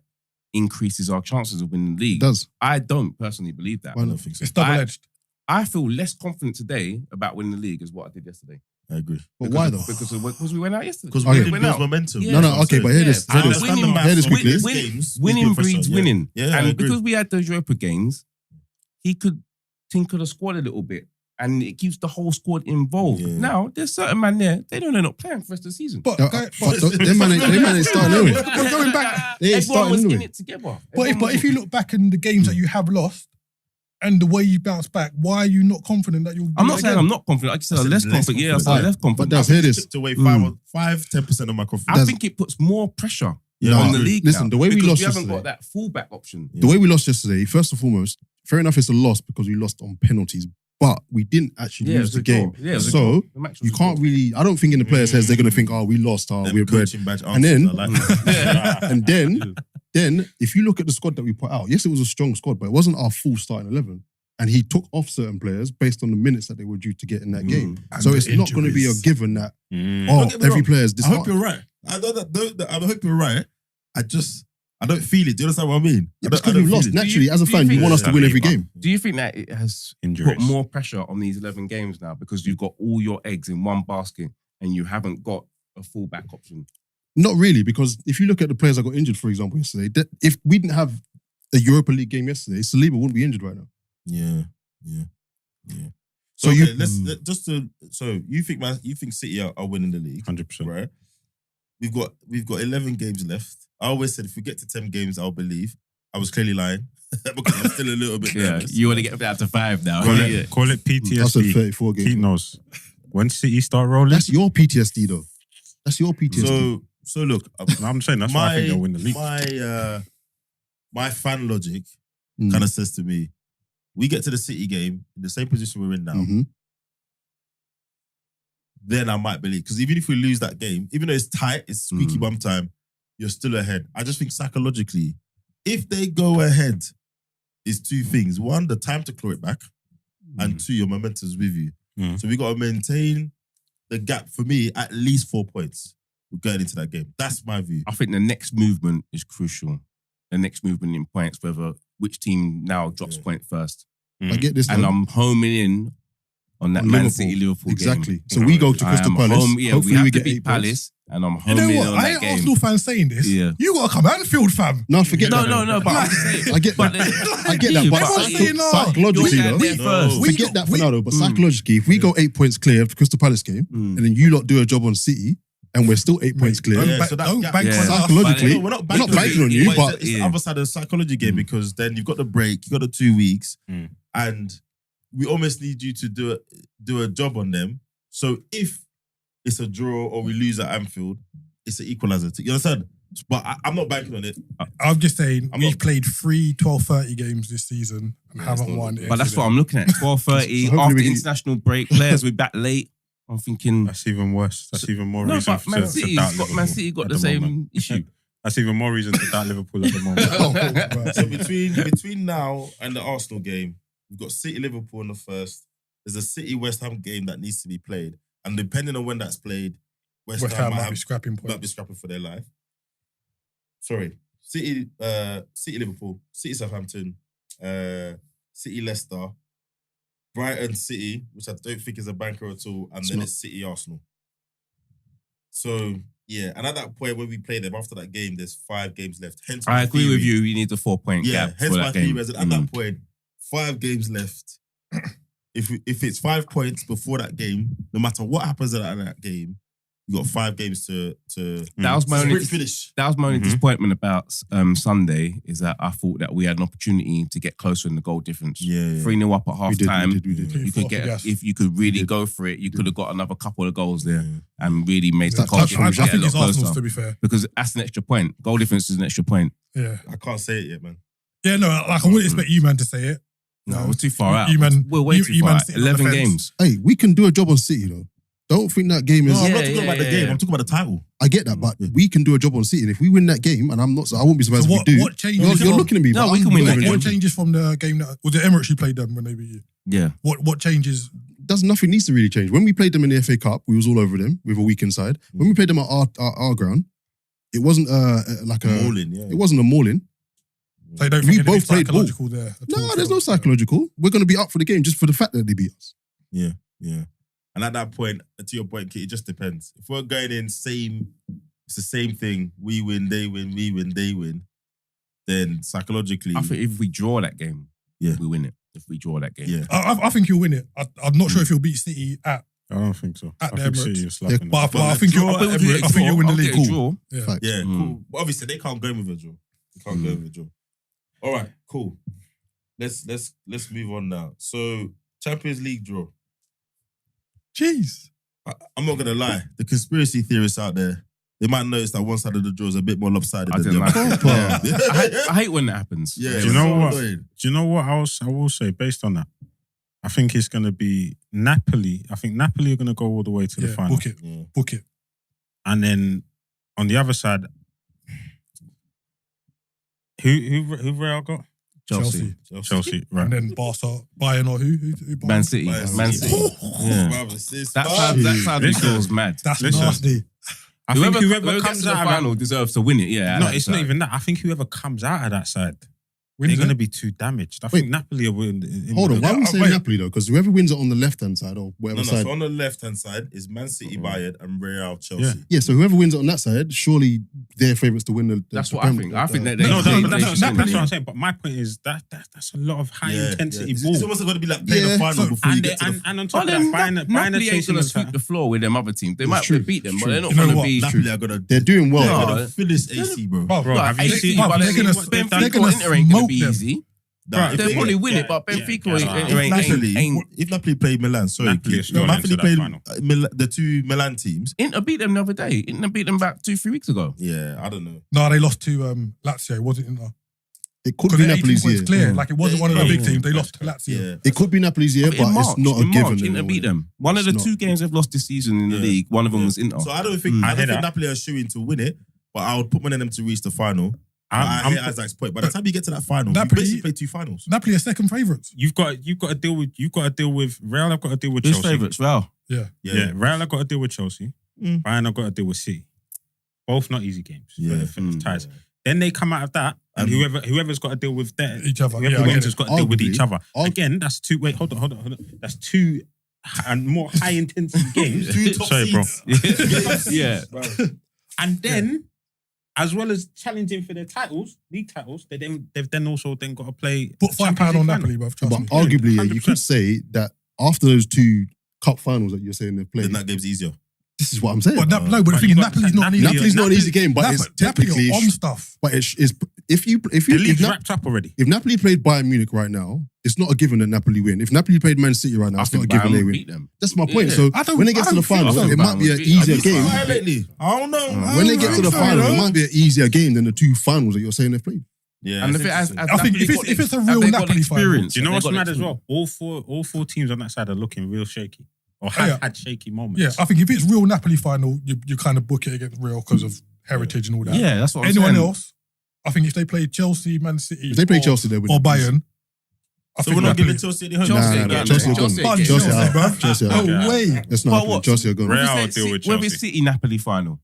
increases our chances of winning the league. It does. I don't personally believe that. Why I not? don't think so. It's double edged. I feel less confident today about winning the league as what I did yesterday. I agree. But why though? Because we went out yesterday. Because Okay. we went build out. momentum. Yeah. No, no, okay, but hear this. Yeah. Hear this. Winning- Hear this quickly. Winning breeds winning. Yeah, I and agree. because we had those Europa games, he could tinker the squad a little bit. And it keeps the whole squad involved. Yeah. Now, there's certain man there, they don't end up playing for the rest of the season. But, Them man ain't starting anyway. But going back, They ain't Everyone starting was in anyway. it together. but if you look back in the games that you have lost and the way you bounce back, why are you not confident that you'll do I'm it not saying again? I'm not confident. I just said I I'm said less less confident. Yeah, I confident. said less But confident. Daz, hear this. Chipped away Mm. 5-10% of my confidence. I think it puts more pressure Yeah, on I the agree. league. Listen, now, the way we because lost we haven't yesterday- got that fullback option. The way we lost yesterday, first and foremost, fair enough, it's a loss because we lost on penalties, but we didn't actually Yeah, it lose was the a draw. game. Yeah, it was a So draw. The match was you a can't draw. really. I don't think in the players' heads they're going to think, "Oh, we lost. Them We're bred." coaching badge And then- answers, I like that. And then if you look at the squad that we put out, yes, it was a strong squad, but it wasn't our full starting 11. And he took off certain players based on the minutes that they were due to get in that game. And So the it's not going to be a injuries. given that Mm. oh, Don't get me every wrong. player is I hope disheartened. you're right. I hope you're right. I don't feel it. Do you understand what I mean? Yeah, I because don't we've feel lost. it. Naturally, as a do you fan, you think- want us to win every Yeah. game. Do you think that it has Injuries. put more pressure on these 11 games now because you've got all your eggs in one basket and you haven't got a fullback option? Not really, because if you look at the players that got injured, for example, yesterday, if we didn't have a Europa League game yesterday, Saliba wouldn't be injured right now. Yeah. So So you- you think City are winning the league, 100%. right? We've got 11 games left. I always said if we get to 10 games, I'll believe. I was clearly lying because I'm still a little bit Yeah, nervous. you want to get that to 5 now. Call Yeah. it, call it I said PTSD. 34 Keith games. knows. When City start rolling, That's your PTSD, though. That's your PTSD. So look, I'm saying that's why I think they'll win the league. my fan logic Mm. kind of says to me, we get to the City game in the same position we're in now. Mhm. Then I might believe. Because even if we lose that game, even though it's tight, it's squeaky bum time, you're still ahead. I just think psychologically, if they go ahead, it's two things. One, the time to claw it back. And two, your momentum's with you. Mm. So we got to maintain the gap, for me, at least 4 points. going into that game. That's my view. I think the next movement is crucial. The next movement in points, whether which team now drops point first. I get this. And I'm homing in on that Man City Liverpool exactly. game. So we go to Crystal Palace. Hopefully we get beat Palace, and I'm homing You know in what? on I that ain't game. Arsenal fans saying this. Yeah. You gotta come Anfield, fam. No, forget that. No, but I'm just saying. I get But that. I get that. But Everyone's saying no. psychologically, You're though, there first. forget that for now, though. But psychologically, if we go 8 points clear of the Crystal Palace game, and then you lot do a job on City, and we're still 8 points clear, Yeah, so that- Don't yeah. bank on us. psychologically, No, we're not we're not banking on you, but it's the other side of the psychology game because then you've got the break, you've got the 2 weeks, and we almost need you to do a job on them. So if it's a draw or we lose at Anfield, it's an equaliser. You understand? But I'm not banking on it. I'm just saying, I'm we've not- played 3 12-30 games this season and haven't not won. good. But that's what I'm looking at. 12:30 So hopefully after we- international break. Players we're back late. I'm thinking. That's even worse. That's even more No, reason but to Man doubt City Liverpool. got at the same moment. issue. That's even more reason to doubt Liverpool at the moment. So between now and the Arsenal game, we've got City Liverpool in the first. There's a City West Ham game that needs to be played, and depending on when that's played, West Ham might be scrapping might be points. scrapping for their life. Sorry, City Liverpool, City Southampton, City Leicester, Brighton City, which I don't think is a banker at all, and then it's City Arsenal. So yeah, and at that point when we play them after that game, there's 5 games left. Hence, I my agree theory. with you. You need a 4-point Yeah, gap hence for my that game. theory is at that point, 5 games left. If it's 5 points before that game, no matter what happens at that game, you got 5 games to That was my only finish. That was my only disappointment about Sunday is that I thought that we had an opportunity to get closer in the goal difference. Yeah. 3-0 up at half time. We did. You could get Yes. if you could really go for it, you could have got another couple of goals there and really made the I goal difference get a think lot it's Arsenal's, to closer. be fair. Because that's an extra point. Goal difference is an extra point. Yeah. I can't say it yet, man. Yeah, no, like I wouldn't expect you, man, to say it. No, we're too far out. You man- We're way you- too you far man out. sitting on the 11 fence. games. Hey, we can do a job on City though. Don't think that game is. No, I'm not Yeah, talking about the yeah, game. yeah. I'm talking about the title. I get that, but we can do a job on City. And if we win that game, and I won't be surprised So if we do. what changes? You're looking at me. No, but we I'm can win looking that at What you. changes from the game that was it Emirates you played them when they beat you? Yeah. What changes? Nothing needs to really change. When we played them in the FA Cup, we was all over them with a weak inside. When we played them at our ground, it wasn't like a Mauling, yeah. It wasn't a mauling. So you don't We think both anything played ball. psychological there? at all? No, there's no psychological. We're going to be up for the game just for the fact that they beat us. Yeah. And at that point, to your point, Kit, it just depends. If we're going in it's the same thing. We win, they win, we win, they win. Then psychologically, I think if we draw that game, Yeah. we win it. If we draw that game. yeah. I think you'll win it. I'm not sure if you'll beat City at. I don't think so. At I the think Emirates. City is slapping But them. I think you'll. I'll I give you a think you'll win the draw. league. I'll get a draw. Yeah. Fact. Yeah, Mm. cool. But obviously, they can't go with a draw. They can't go with a draw. All right, cool. Let's move on now. So, Champions League draw. Jeez. I'm not gonna lie. The conspiracy theorists out there, they might notice that one side of the draw is a bit more lopsided I than didn't the like other. it. I hate when that happens. Yeah, Do it's you know so what? annoying. Do you know what I will say based on that? I think it's going to be Napoli. I think Napoli are going to go all the way to the Yeah, final. book it. Yeah. Book it. And then on the other side, who Real got? Chelsea. Chelsea, right? And then Barca, Bayern or who? Man City. Man Man City. City. Yeah. Brother, sis, That man. side we saw was mad. That's Listen. nasty. I think whoever gets comes to the out final of deserves to win it. Yeah. no, that it's not side. even that. I think whoever comes out of that side, Wins they're going to it. be too damaged. I Wait. think Napoli are winning. Hold on, why are we Yeah, saying wait. Napoli though? Because whoever wins it on the left hand side or whatever No, side. so on the left-hand side is Man City, Bayern, and Real Chelsea. Yeah, so whoever wins it on that side, surely they're favourites to win the. That's the what I Prem- think. I think that No, they- no, they- but they that's should what win I'm it. saying. But my point is that's a lot of high intensity It's ball. almost going to be like playing Yeah, a final so- before you And, get to the... and on But top of then that, Bayern are Napoli ain't chasing going to us. sweep the floor with them other teams. They It's might true. beat them, It's but they're true. not You know going to what? be. Napoli are going to... They're doing well. They're No. going to finish AC, bro. Bro, Bro, have you AC, seen? but they're then gonna- Benfica they're gonna Inter ain't going to be smoke them. easy. Nah, if They'll they- probably win yeah, it, but yeah, Benfica yeah, Inter ain't Napoli, if Napoli played Milan, sorry, Napoli are if still Napoli into that played final. the two Milan teams, Inter beat them the other day. Inter beat them about 2-3 weeks ago. yeah, I don't know. No, they lost to Lazio. It wasn't Inter. It could Because be they're 18 Napoli's points year. clear. Like it wasn't one of the big Yeah. teams. They lost to Lazio. Yeah, It could be Napoli's year, but in March, it's not a in given. March, Inter beat them. One of the It's two not. games they've lost this season in the Yeah. league, one of them Yeah. was Inter. So I don't think I hear that. Napoli are shooing to win it, but I would put one of them to reach the final. I I'm- hear Isaac's point. By the time you get to that final, Napoli- you basically play two finals. Napoli are second favourites. You've got to deal with Real. I've got to deal with Who's Chelsea. favourites? Real. Yeah, Real. I've got to deal with Chelsea. Mm. Bayern. I've got to deal with City. Both not easy games. Yeah. For the ties. Then they come out of that, and whoever's got to deal with that, Each other. whoever Yeah, I get wins it. has got to deal with each other. Argu- Again, that's two. Wait, hold on. That's two and more high intensity games. Two top Sorry, bro. seeds. Yeah. And then, as well as challenging for their titles, league titles, they've then also got to play. Put £5 on Champions League Napoli, bruv. Trust But me. arguably, yeah, you 100%. could say that after those two cup finals that you're saying they've played, Then that game's easier. this is what I'm saying. But no, but the But thing you is, got- Napoli's not an easy Napoli's not an easy game, but it's Napoli technically are on stuff. But it's if The league's wrapped up already. if Napoli played Bayern Munich right now, it's not a given that Napoli win. If Napoli played Man City right now, I it's not a think given Bayern they will win. beat them. That's my point. Yeah. So I don't- when it gets I to the don't think final, so. it might be an Bayern will easier beat- game. Right lately. I don't know. When they get to the so, final, you it know? might be an easier game than the two finals that you're saying they've played. Yeah. And it's if it has, interesting. I think if it's a real Napoli final- Do you know what's mad as well? All four teams on that side are looking real shaky, or had shaky moments. Yeah, I think if it's real Napoli final, you kind of book it against Real because of heritage and all that. Yeah, that's what I'm Anyone saying. else, I think if they play Chelsea, Man City, If they play or, Chelsea, they win. or Bayern, I So think we're not Napoli- giving Chelsea any hope. Chelsea Nah, again. Chelsea are Chelsea gone. again. Chelsea Chelsea, are bruv. gone. Chelsea are No gone. way. That's not But happening. what? Chelsea are gone. Real What deal if with What if Chelsea. it's City Napoli final?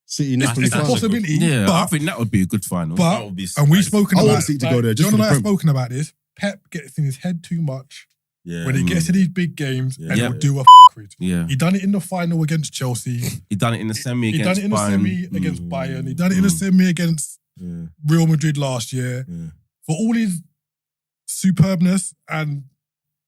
City Napoli It's a final. possibility. Yeah, I but think that would be a good final. That would be and we've spicy. spoken I about want City to go there just John for and the I have Prem. spoken about this. Pep gets in his head too much Yeah. when he gets to these big games Yeah. and Yeah. he'll do a quid. Yeah, He done it in the final against Chelsea. he done it in the semi He done against it in the Bayern. semi against Bayern. He done it in the semi against Yeah. Real Madrid last year. Yeah. For all his superbness and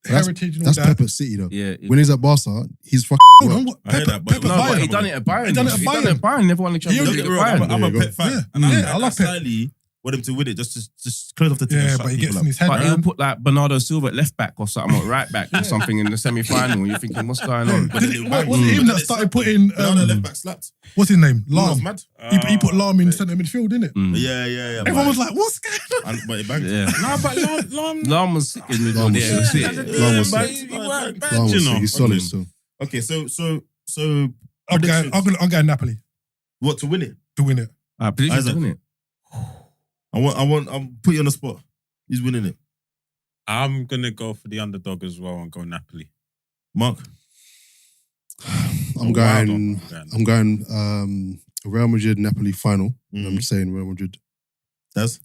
heritage and all That's that. Pep at City though. Yeah, When he's at Barca, he's fucking. Hold on, what? I hear Pep that, but at no, no, but Bayern. he done it at Bayern. He done it at Bayern. Never won the Champions Don't League get at me wrong, Bayern. I'm a Yeah, Pep fan. yeah. And Yeah, I love Pep. slightly want him to win it just close off the team. and Yeah, shut but he people gets up. in his head. But he'll man. put like Bernardo Silva at left back or something, or right back or something in the semi final. And you're thinking, what's going on? But then Did it- it was banged. it him But that then it started slapped putting him. No, left back slapped. what's his name? That was Lahm. mad. He put Lahm in centre midfield, didn't it? Yeah. Everyone was like, "What's going on?" But it banged. Yeah. No, but Lam Lahm was sick in the Lahm was yeah, sick. sick. Lahm was but sick. he worked bad, Lahm you was know. sick. He's solid Okay. still. Okay, so I'm predictions. going Napoli What to win it? to win it. Predictions, Isaac. isn't it? I'll put you on the spot. Who's winning it? I'm gonna go for the underdog as well and go Napoli. Mark. I'm going Real Madrid Napoli final. Mhm. I'm saying Real Madrid. Des?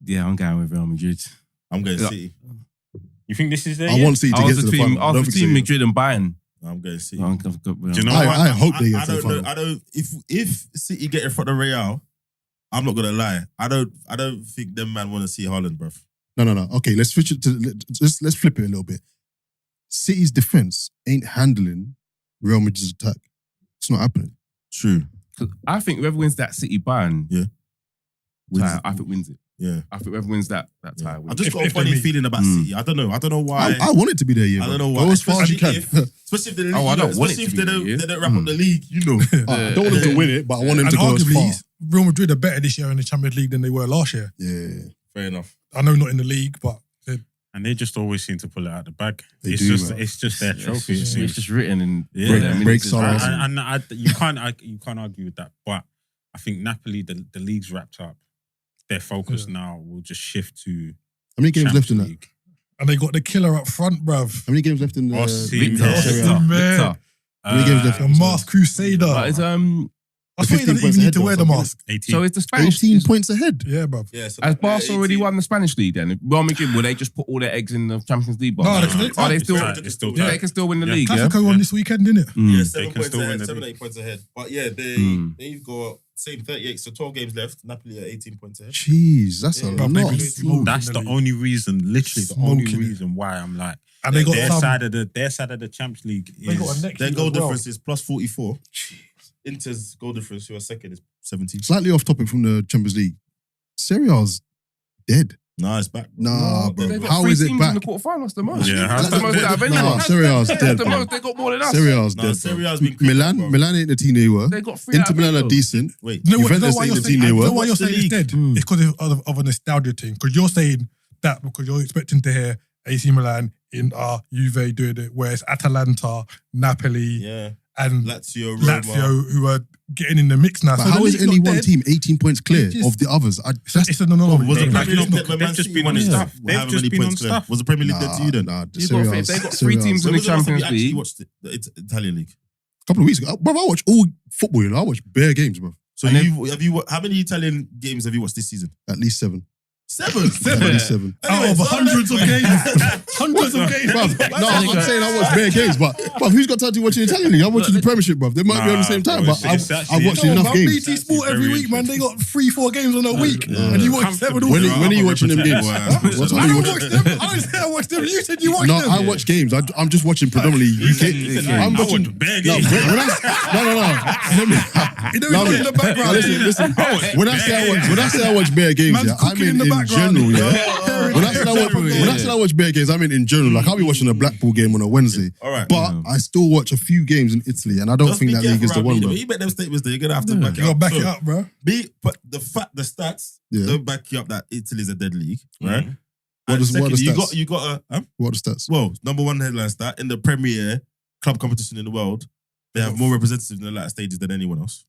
Yeah, I'm going with Real Madrid. I'm going Yeah. City. You think this is there? I want City to I get was to the the team. final. I don't was the think team City. Madrid and Bayern. I'm going City. I've got Real Do you know Madrid. what? I hope they get I to the don't know. final. I don't. If City get in front of Real, I'm not gonna lie. I don't think them man want to see Haaland, bruv. No. Okay, let's switch it to let's flip it a little bit. City's defense ain't handling Real Madrid's attack. It's not happening. True. 'Cause I think whoever wins that City Bayern tie, I think wins it. Yeah. I think whoever wins that tie I wins. just got a if they funny meet. feeling about City. I don't know. I don't know why. I want it to be there, yeah. I don't bro. know why. Go as far as you can. Especially if they Oh, I don't want it especially to if be they don't there, they don't wrap up the league, you know. I don't want them to win it, but I want them And to go as far. arguably, Real Madrid are better this year in the Champions League than they were last year. Yeah. Fair enough. I know not in the league, but And they just always seem to pull it out the bag. They It's do, just man. it's just their trophy. It's It seems. just written in. Yeah. Break Salah. You can't argue with that. But I think Napoli, the league's wrapped up. Their focus now will just shift to How many games left in Champions that? League. and they got the killer up front, bruv. How many games left in the Osimhen. Victor. Serie A? Osimhen. Victor. How many games left? The masked crusader. But it's, That's why he 15 doesn't points even need ahead to or wear the something, mask. 18. so it's the Spanish. 18 points ahead. Yeah, bruv. Yeah, so Has Barca already 18. won the Spanish league then? Real Madrid, will they just put all their eggs in the Champions League box? No, Are they still? It's still Yeah. They can still win the Yeah. league, yeah? Classico on this weekend, didn't it? Yeah, They 7 can points still win ahead, the 7, league. 8 points ahead. But yeah, they've got same 38, so 12 games left. Napoli are 18 points ahead. Jeez, that's a Yeah. lot. Bruv, they be smoking That's in the league. only reason, literally the only Smoking it. reason why I'm like And they got their some. side of the Champions League They got a is next Their league goal as well. difference is plus 44. Inter's goal difference, who are second, is 17. Slightly off topic from the Champions League. Serie A's dead. Nah, it's back. Nah, bro. They got How three is it teams back? in the quarterfinals, the most. Yeah, That's the most out of anyone. Nah, Serie A's That's dead, the bro. most. They got more than us. Serie A's Nah, dead. Serie bro. A's been crazy, bro. Milan ain't the team they were. They got three. Inter out of Milan are Italy. decent. Wait, No, Juventus why ain't you're the saying, team they were. know why you're Watch the saying it's league. dead? It's because of a nostalgia thing. Because you're saying that because you're expecting to hear AC Milan, Inter, Juve doing it, whereas Atalanta, Napoli, yeah. and Lazio, Roma. Lazio, who are getting in the mix now. But So how the is league's any not one dead. team 18 points clear It's just- of the others? It's an anomaly. Was the They've Premier just League been- dead when they've Man just City been won on it? stuff. How They've many just been points on clear? stuff. Was the Premier League dead to you then? Nah, You've Serie got- A's- They got Serie three A's- teams in When the was the last time Champions you actually League. watched the Italian league? couple of weeks ago. Bro, I watch all football, I watch bare games, bro. So have you how many Italian games have you watched this season? At least 7. 7? At least 7. Out of hundreds of games. Hundreds of games. Bruv, no, I'm saying I watch bare games, but who's got time to watch the Italian league? I'm watching the Premiership, bruv. They might be on the same time, but I've watched enough games. BT Sport every week, man. They got 3-4 games on a week, and you watch 7 all When week. are you watching them games? What time I are you don't watching? watch them. I don't say I watch them. You said you watch them. No, I watch games. I'm just watching predominantly UK. I'm watching bare no. games. You know, in the background. Listen. When I say I watch bare games, Man's I mean cooking in the in background. general. Yeah. When I say I watch bare games, I mean in general. Like I'll be watching a Blackpool game on a Wednesday. All right. But I still watch a few games in Italy, and I don't think that league is the one, bro. You make them statements that you're gonna have to back it You gotta up. back it up, bro. But the stats don't back you up that Italy's a dead league, right? What And are the secondly, stats? you got What are the stats? well, number one headline stat in the Premier club competition in the world. They have more representatives in the latter stages than anyone else.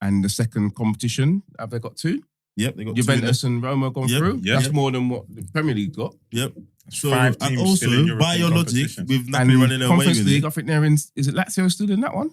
And the second competition, have they got 2? Yep, they got Juventus and Roma gone Yep, through. yep. That's more than what the Premier League got. Yep. So 5 and teams still in also by European your logic, competition. with And Napoli running away Conference with League, it, I think they're in. Is it Lazio still in that one?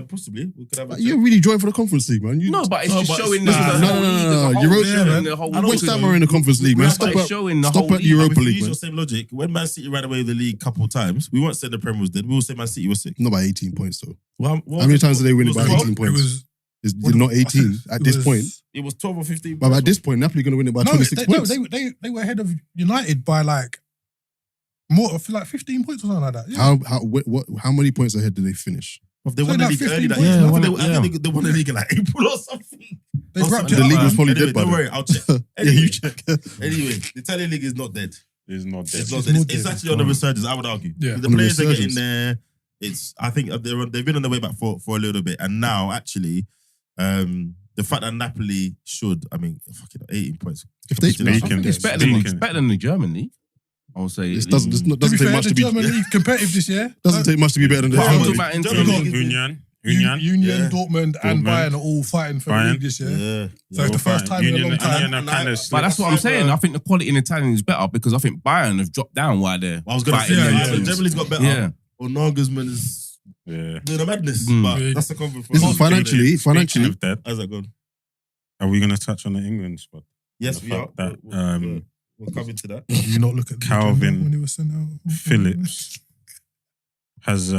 possibly we could have. A You're really joined for the Conference League, man. No, but it's No, just but showing it's- the no, whole no, league no, as a no. whole. Europa- It's showing the whole And West league. Ham are in the Conference League, man. But Stop it's up. showing the Stop whole at the league. Europa If you League, use man. your same logic, when Man City ran away with the league a couple times, we won't say the Premier was dead. We will say Man City was sick. Not by 18 points, though. Well, How many times did they win it by 18 It points? was It's not 18 at this point. It was 12 or 15. But at this point, Napoli going to win it by 26 points. they were ahead of United by like more, I feel like 15 points or something like that. Yeah. How many points ahead did they finish? They won the like league 15 early that points, year. man. I think they won the league in like April or something. They Or wrapped something. it The league up, was man. probably Anyway, dead by don't then. worry, I'll check. Yeah, Anyway, you check. anyway, the Italian league is not dead. It's not dead. It's not It's dead. more It's dead. actually on the resurgence, I would argue. Yeah. The On the players are getting resurgence. there. I think they've been on their way back for a little bit. And now, actually, the fact that Napoli should, fucking 18 points. If they- I think it's better than Speaking. the German league. I would say It doesn't To be take fair, much the to be. German league competitive this year. Doesn't take much to be better than the Well, I'm German talking league. about German in league- Union. Union, Yeah. Dortmund, and Dortmund. Bayern are all fighting for the Bayern. league this year. Yeah. So it's the first time in a long time. And But that's what I'm saying. I think the quality in Italian is better because I think Bayern have dropped down while they're I was going to say, fighting yeah, the them German league's got better. Yeah. Or Nagelsmann is Yeah. doing a madness. Mm. But that's a conference. Listen, Speaking financially, of that, How's that going? are we going to touch on the England squad? Yes, The we are. fact that, We'll come into that. Did you not look at the Calvin agenda when he was sent out? Phillips has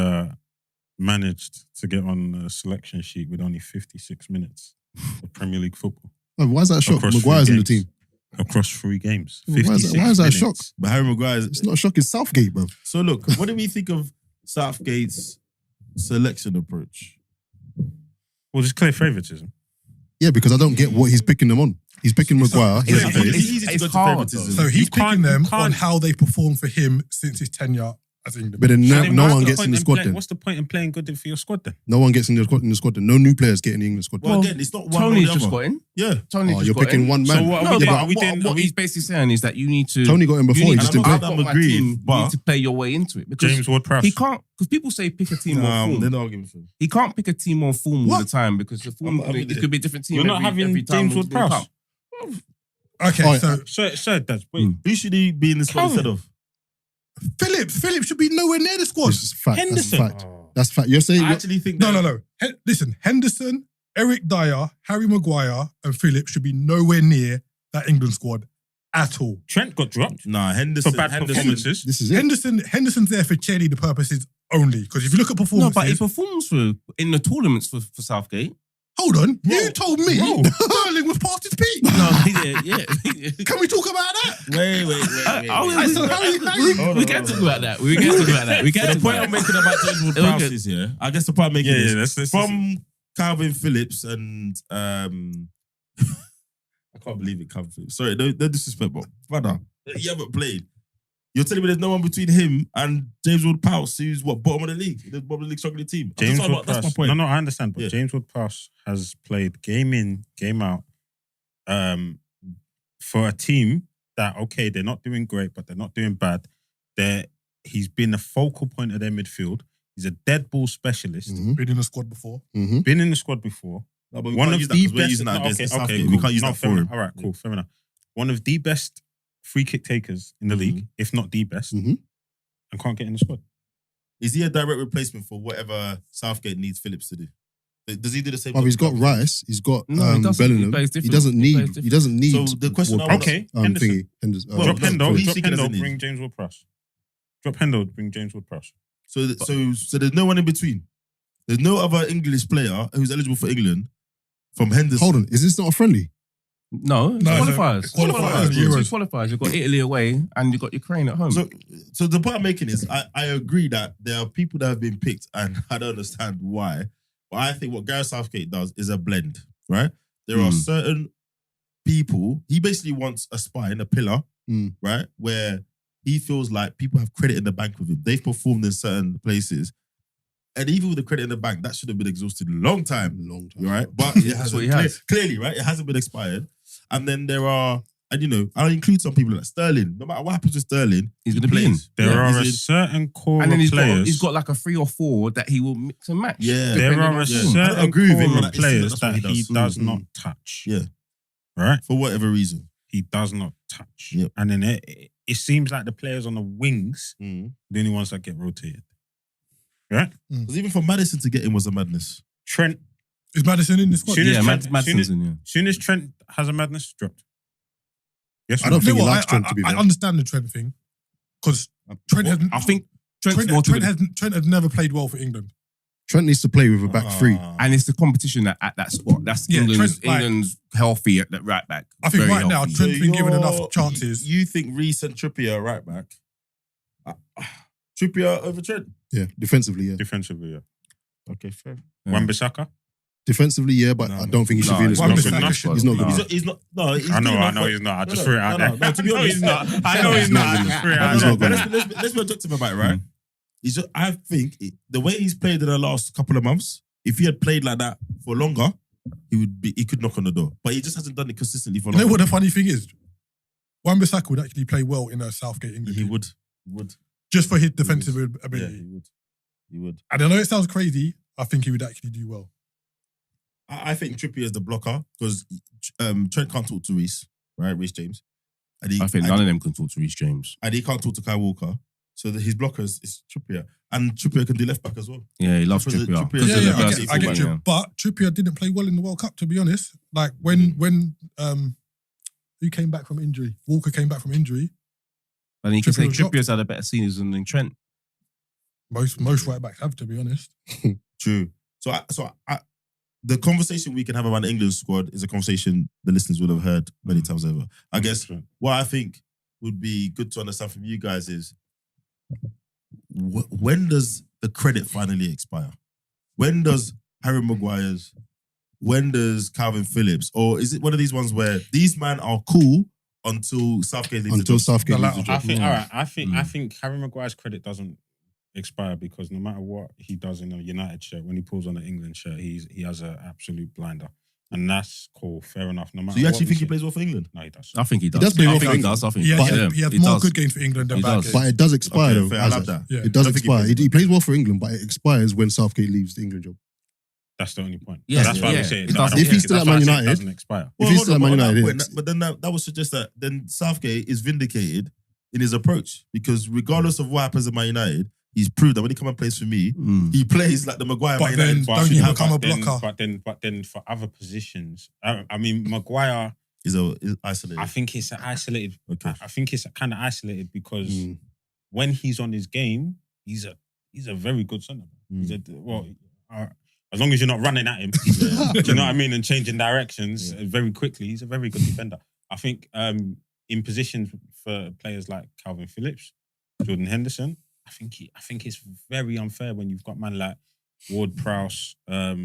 managed to get on a selection sheet with only 56 minutes of Premier League football why is that a shock? Across three Maguire's in the games. team. across 3 games. Why is that- 56 why is that a minutes. shock? But Harry Maguire is. It's not a shock. It's Southgate, bro. So look, what do we think of Southgate's selection approach? Well, there's clear favouritism. Yeah, because I don't get what he's picking them on. He's picking Maguire. It's, He's- it's easy to it's go to hard, favouritism. So he's You can't- picking them you can't- on how they perform for him since his tenure as England. But then Then no what's one the gets point in the squad playing- then. What's the point in playing good for your squad then? No one gets in the squad then. No new players get in the England squad. Well, Well, again, it's not one Tony's or the just other. got in. Yeah. Tony Oh, just you're got picking in. one So man. what No, are we but doing? Are we doing? what he's basically saying is that you need to. Tony got in before. You He need just to didn't I'm play. not pick my agreeing, team. You but- need to play your way into it because James Ward-Prowse. he can't. Because people say pick a team on They're form. not arguing for him. He can't pick a team on form all What? the time because the form I'm with it it. could be a different team. You're not having every time James we link Ward-Prowse. up. Okay, Oh, so So that's wait. Who should he be in the squad Calvin. instead of? Phillips should be nowhere near the squad. This is fact. Henderson. That's fact. That's fact. You're saying I actually think No. Listen, Henderson, Eric Dyer, Harry Maguire, and Phillips should be nowhere near that England squad at all. Trent got dropped Nah, Henderson. for bad performances. this is it. Henderson's there for cheerleader purposes only. Because if you look at No, performances, but he performs in the tournaments for Southgate. hold on, you Bro. told me Bro. Sterling was past his peak. No, yeah. Can we talk about that? Wait. We can talk about that. We can talk about that. We can The talk point about I'm that. making about James Ward-Prowse is here. I guess the point I'm making is That's from Calvin Phillips and I can't believe it, Calvin Phillips. Sorry, no disrespect, but brother, you haven't played. You're telling me there's no one between him and James Ward-Prowse, who's what, bottom of the league? The bottom of the league struggling team. I'm James just talking about- that's my Ward-Prowse. point. No, I understand, but Yeah. James Ward-Prowse has played game in, game out, for a team that they're not doing great, but they're not doing bad. He's been a focal point of their midfield. He's a dead ball specialist. Mhm. Been in the squad before. Mhm. Been in the squad before. No, but we One can't of use that the 'cause we're best. using that against Southgate. cool. We can't use No, that fair for enough. him. All right, cool, fair enough. One of the best free kick takers in the league, if not the best, Mhm. and can't get in the squad. Is he a direct replacement for whatever Southgate needs Phillips to do? Does he do the same? Well, he's got Rice. He's got No, he doesn't. Bellingham. He plays He different. doesn't He need. plays He doesn't need. So the question I Ward-Prowse, Okay, Henderson. Henderson. Drop Hendo, he's drop thinking Hendo, doesn't need. bring James Ward-Prowse. Drop Hendo, bring James Ward-Prowse. So there's no one in between. There's no other English player who's eligible for England from Henderson. Hold on, is this not a friendly? No, it's No, it's qualifiers. qualifiers, It's Euros. qualifiers. You've got Italy away and you've got Ukraine at home. So the point I'm making is I agree that there are people that have been picked and I don't understand why. But I think what Gareth Southgate does is a blend, right? There are certain people, he basically wants a spine, a pillar, right? Where he feels like people have credit in the bank with him. They've performed in certain places. And even with the credit in the bank, that should have been exhausted a long time. Right? But it That's what hasn't. he has. Clearly, right? It hasn't been expired. And then there are, and I'll include some people like Sterling. No matter what happens with Sterling, He's going to be in. There are a he's certain core And then of players. he's got like a 3 or 4 that he will mix and match. Yeah. There depending are on a the Yeah. form. I certain agree with him core on of that. players That's what that he he does. does not touch. Yeah. Right? For whatever reason. He does not touch. Yep. And then it seems like the players on the wings, the only ones that get rotated. Right? Because even for Maddison to get in was a madness. Trent, Is Maddison in the squad? Soon as Yeah, Trent- Madson's in, yeah. soon as Trent has a madness, dropped. Yes, I don't think You know he what, likes Trent to be I fair. understand the Trent thing because Trent has. I think Trent's more to Trent has never played well for England. Trent needs to play with a back three. and it's the competition at that spot. That's Yeah, England's, Trent, like- England's healthy at the right back. I think Very right now healthy. Trent's been given enough chances. You think Reece and Trippier right back? Trippier over Trent? Yeah, defensively, yeah. defensively, yeah. Okay, fair. Yeah. Wan-Bissaka? Defensively, yeah, but No, I don't think he should be in the he's squad. not good He's enough. He's not good No. enough. He's not. No, he's I know, good I enough know for- he's not. I just No, threw it out no, there. no, to be I know honest, he's not. I no, know no, he's no, not. I no, just threw it no, out He's no, not there. good but let's be objective about it, right? He's just, I think the way he's played in the last couple of months, if he had played like that for longer, he could knock on the door. But he just hasn't done it consistently for You know long. what the funny thing is? Wan-Bissaka would actually play well in a Southgate England He team, would. just for his defensive Yeah, ability. he would. And I know it sounds crazy. I think he would actually do well. I think Trippier is the blocker because Trent can't talk to Reece, right? Reece James. And I think none of them can talk to Reece James. And he can't talk to Kyle Walker. So his blocker is Trippier. And Trippier can do left back as well. Yeah, he loves Because Trippier. Trippier- Because Yeah, of the yeah, I versatility I get man, you. yeah. But Trippier didn't play well in the World Cup, to be honest. Like when who came back from injury? Walker came back from injury. And you can say Trippier was dropped. Trippier's had a better season than Trent. Most right backs have, to be honest. True. So the conversation we can have around the England squad is a conversation the listeners would have heard many times over. I guess what I think would be good to understand from you guys is when does the credit finally expire? When does Harry Maguire's? When does Calvin Phillips? Or is it one of these ones where these men are cool until Southgate leaves the Until job? Southgate The leaves the latter. I job. think, Yeah. all right, I Mm. think Harry Maguire's credit doesn't expire because no matter what he does in a United shirt, when he pulls on an England shirt, he has an absolute blinder. And that's cool, fair enough. No matter So you what actually we think he say. plays well for England? No, he does. I think he does. does play I well think for he does. I think He has, yeah, he has he more does. good games for England than He bad does. games. But it does expire Okay, though. fair, I love that. Yeah. It does I don't think he expire. plays He plays well for England, but it expires when Southgate leaves the England job. That's the only point. Yeah, That's why yeah. we say It it. does. If he's still at Man United- it doesn't expire. If he's still at Man on that United, point, it's- but then that would suggest that then Southgate is vindicated in his approach because regardless of what happens at Man United, he's proved that when he comes and plays for me, he plays like the Maguire. But Man then United don't should you have. become a blocker? But then for other positions, I mean, Maguire, Is isolated. I think it's isolated. Okay. I think it's kind of isolated because when he's on his game, he's a very good centre back. As long as you're not running at him, do you know what I mean, and changing directions very quickly, he's a very good defender. I think in positions for players like Calvin Phillips, Jordan Henderson, I think it's very unfair when you've got man like Ward-Prowse. I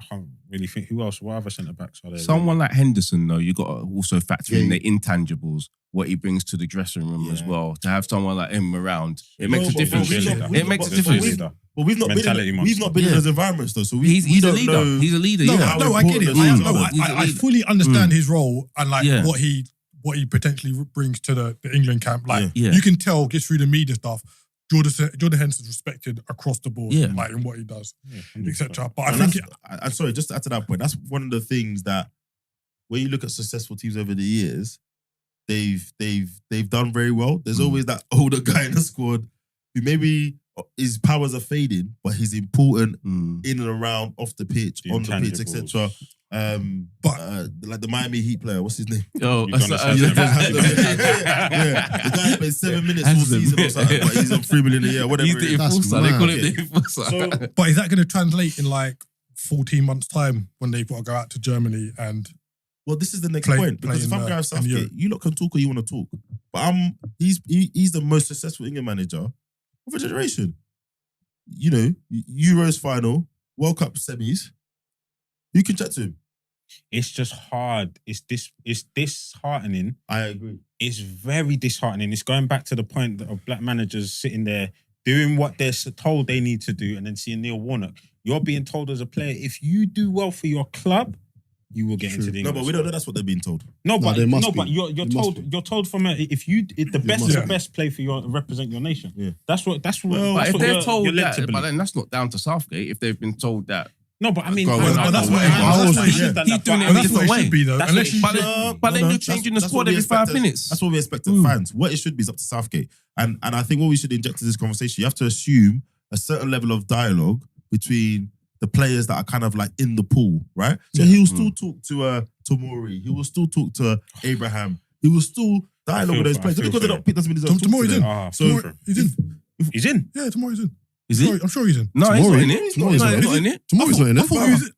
can't really think who else. What other centre backs are there? Someone like Henderson, though, you got to also factor in Yeah. the intangibles, what he brings to the dressing room as Yeah. well. To have someone like him around, it makes a but difference. we've not- It we've makes a not- difference. But we've not Mentality been monster. in Yeah. those environments though, so He's we a don't leader. know. He's a leader. No, Yeah. no, I get it. important those I, things are. I fully understand his role and like Yeah. what he potentially brings to the England camp. Like Yeah. you can tell just through the media stuff, Jordan Henderson's respected across the board, Yeah. like in what he does, Yeah, etc. But I And think I'm sorry, just to add to that point, that's one of the things that when you look at successful teams over the years, they've done very well. There's always that older guy in the squad who maybe his powers are fading, but he's important in and around, off the pitch, on the pitch, etc. Like the Miami Heat player, what's his name? Yo, the guy played 7 minutes all season or something, but he's on $3 million a year, whatever. He's the enforcer. They call it the enforcer. But is that going to translate in like 14 months' time when they've got to go out to Germany and? Well, this is the next point, because if I'm Gareth Southgate, you lot can talk or you want to talk, but he's the most successful England manager of a generation. You know, Euros final, World Cup semis. You can chat to him. It's just hard. It's disheartening. I agree. It's very disheartening. It's going back to the point of black managers sitting there doing what they're told they need to do, and then seeing Neil Warnock. You're being told as a player, if you do well for your club, you will get into the England. No, but we don't know that's what they're being told. But you're told from if the best play for represent your nation. Yeah. That's what. But if they're told that, but then that's not down to Southgate. If they've been told that. No, but I mean, that's what he's doing it in a different way. But then you're changing the squad every 5 minutes. That's what we expect of fans. What it should be is up to Southgate. And I think what we should inject to this conversation, you have to assume a certain level of dialogue between the players that are kind of like in the pool, right? So he will still talk to Tomori. He will still talk to Abraham. He will still dialogue with those players. Because they don't pick, doesn't mean Tomori's in. He's in. He's in. Yeah, Tomori's in. Is he? I'm sure he's in. No, he's not in it. Tomori's not in it. Tomori's not in it.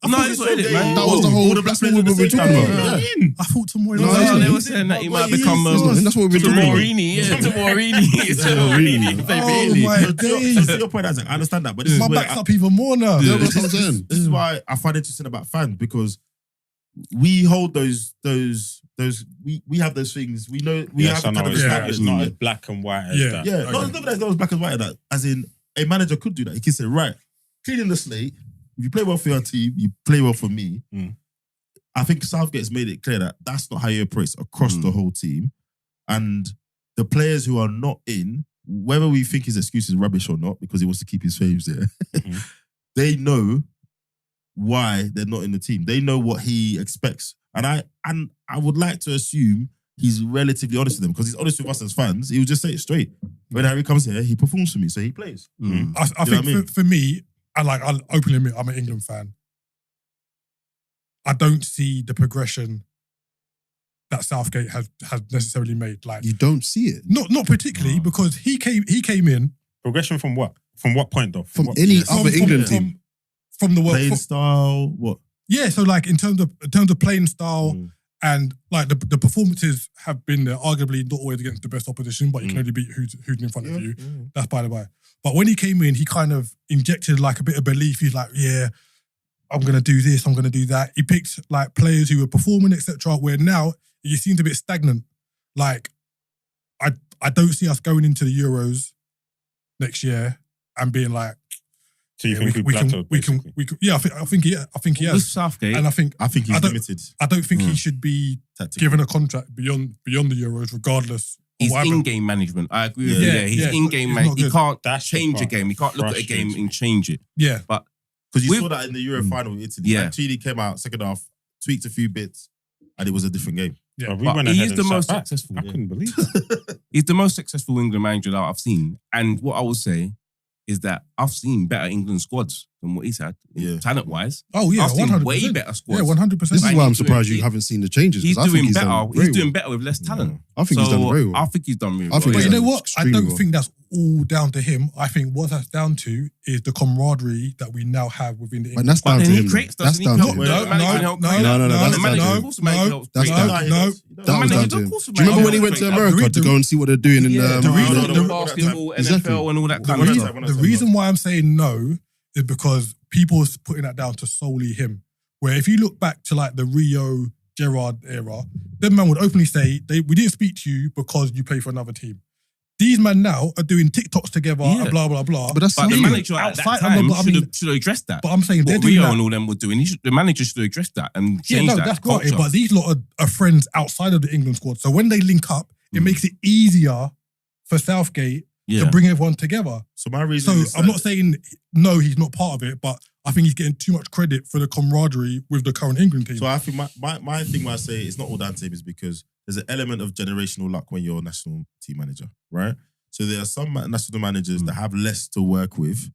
No, he's not in it, man. That was the whole. That's what we were talking about. I thought Tomori. No, they were saying that he might become. That's what we've been talking about. Tomori. Oh my days. Your point, Isaac, I understand that, but this is my where back's up even more now. That's what I'm saying. This is why I find it interesting about fans, because we hold those we have those things. We know we have kind of it's not as black and white as that. Yeah, not as black and white as that. As in, a manager could do that. He can say, right, cleaning the slate. If you play well for your team, you play well for me. I think Southgate's made it clear that that's not how you approach across the whole team. And the players who are not in, whether we think his excuse is rubbish or not, because he wants to keep his faves there, they know why they're not in the team. They know what he expects. And I would like to assume he's relatively honest with them, because he's honest with us as fans. He will just say it straight. When Harry comes here, he performs for me, so he plays. I think for me, I'll openly admit I'm an England fan. I don't see the progression that Southgate has necessarily made. Like, you don't see it. Not particularly, because he came in. Progression from what? From what point though? From any other England team. From the world playing style, what? Yeah, so like in terms of playing style. And like the performances have been there, arguably not always against the best opposition, but you can only beat who's in front of you. That's by the by. But when he came in, he kind of injected like a bit of belief. He's like, yeah, I'm going to do this, I'm going to do that. He picked like players who were performing, etc. Where now he seems a bit stagnant. Like, I don't see us going into the Euros next year and being like, so you think we can? Yeah, I think he has. With Southgate, and I think he's limited. I don't think he should be given a contract beyond the Euros, regardless. He's in-game management. I agree with you. Yeah, he's in-game management. He can't change a game. He can't look at a game and change it. Yeah, but because you saw that in the Euro final with Italy. Yeah, Chile came out second half, tweaked a few bits, and it was a different game. Yeah, but he is the most successful. I couldn't believe it. He's the most successful England manager that I've seen, and what I will say is that I've seen better England squads than what he's had, talent-wise. Oh yeah, I've seen 100%. way better squads. Yeah, 100%. This is why I'm surprised you haven't seen the changes. He's doing better. He's doing better with less talent. I think he's done very well. I think he's done really well. But you know what? I don't think that's all down to him. I think what that's down to is the camaraderie that we now have within the England. But that's down to him. That's down to him. Do you remember when he went to America to go and see what they're doing in the basketball, NFL, and all that kind of stuff? The reason why I'm saying no is because people are putting that down to solely him. Where if you look back to like the Rio Gerrard era, them man would openly say, we didn't speak to you because you play for another team. These men now are doing TikToks together and blah, blah, blah. But the manager at that time should have addressed that. But I'm saying what Rio and all them were doing, the manager should have addressed that and changed that. That's great. But these lot are friends outside of the England squad. So when they link up, it makes it easier for Southgate to bring everyone together. So my reason is I'm not saying no, he's not part of it, but I think he's getting too much credit for the camaraderie with the current England team. So I think my thing when I say it's not all down to him is because there's an element of generational luck when you're a national team manager, right? So there are some national managers that have less to work with.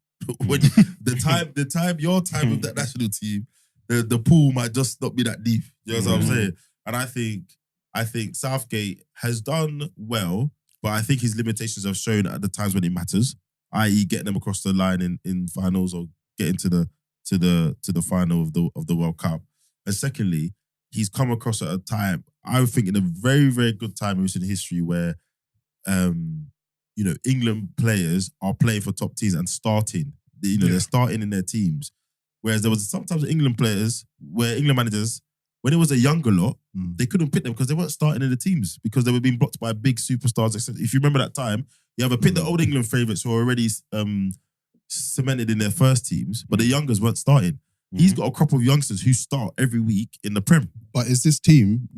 When your time with that national team, the pool might just not be that deep. You know what I'm saying? And I think Southgate has done well, but I think his limitations have shown at the times when it matters, i.e., getting them across the line in finals or getting to the final of the World Cup. And secondly, he's come across at a time, I think, in a very, very good time in recent history where England players are playing for top teams and starting. They're starting in their teams. Whereas there was sometimes England players where England managers, when it was a younger lot, they couldn't pick them because they weren't starting in the teams because they were being blocked by big superstars. If you remember that time, you either pick the old England favourites who are already cemented in their first teams, but the youngers weren't starting. He's got a crop of youngsters who start every week in the Prem. But is this team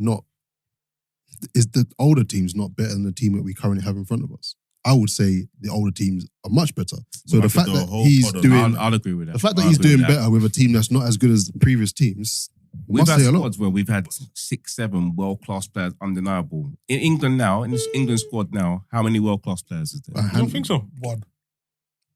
is the older teams not better than the team that we currently have in front of us? I would say the older teams are much better. So the fact that he's doing... I'll agree with that. The fact that he's doing better with a team that's not as good as the previous teams... We've had squads where we've had 6-7 world-class players, undeniable. In England now, in this England squad now, how many world-class players is there? I don't think so. One.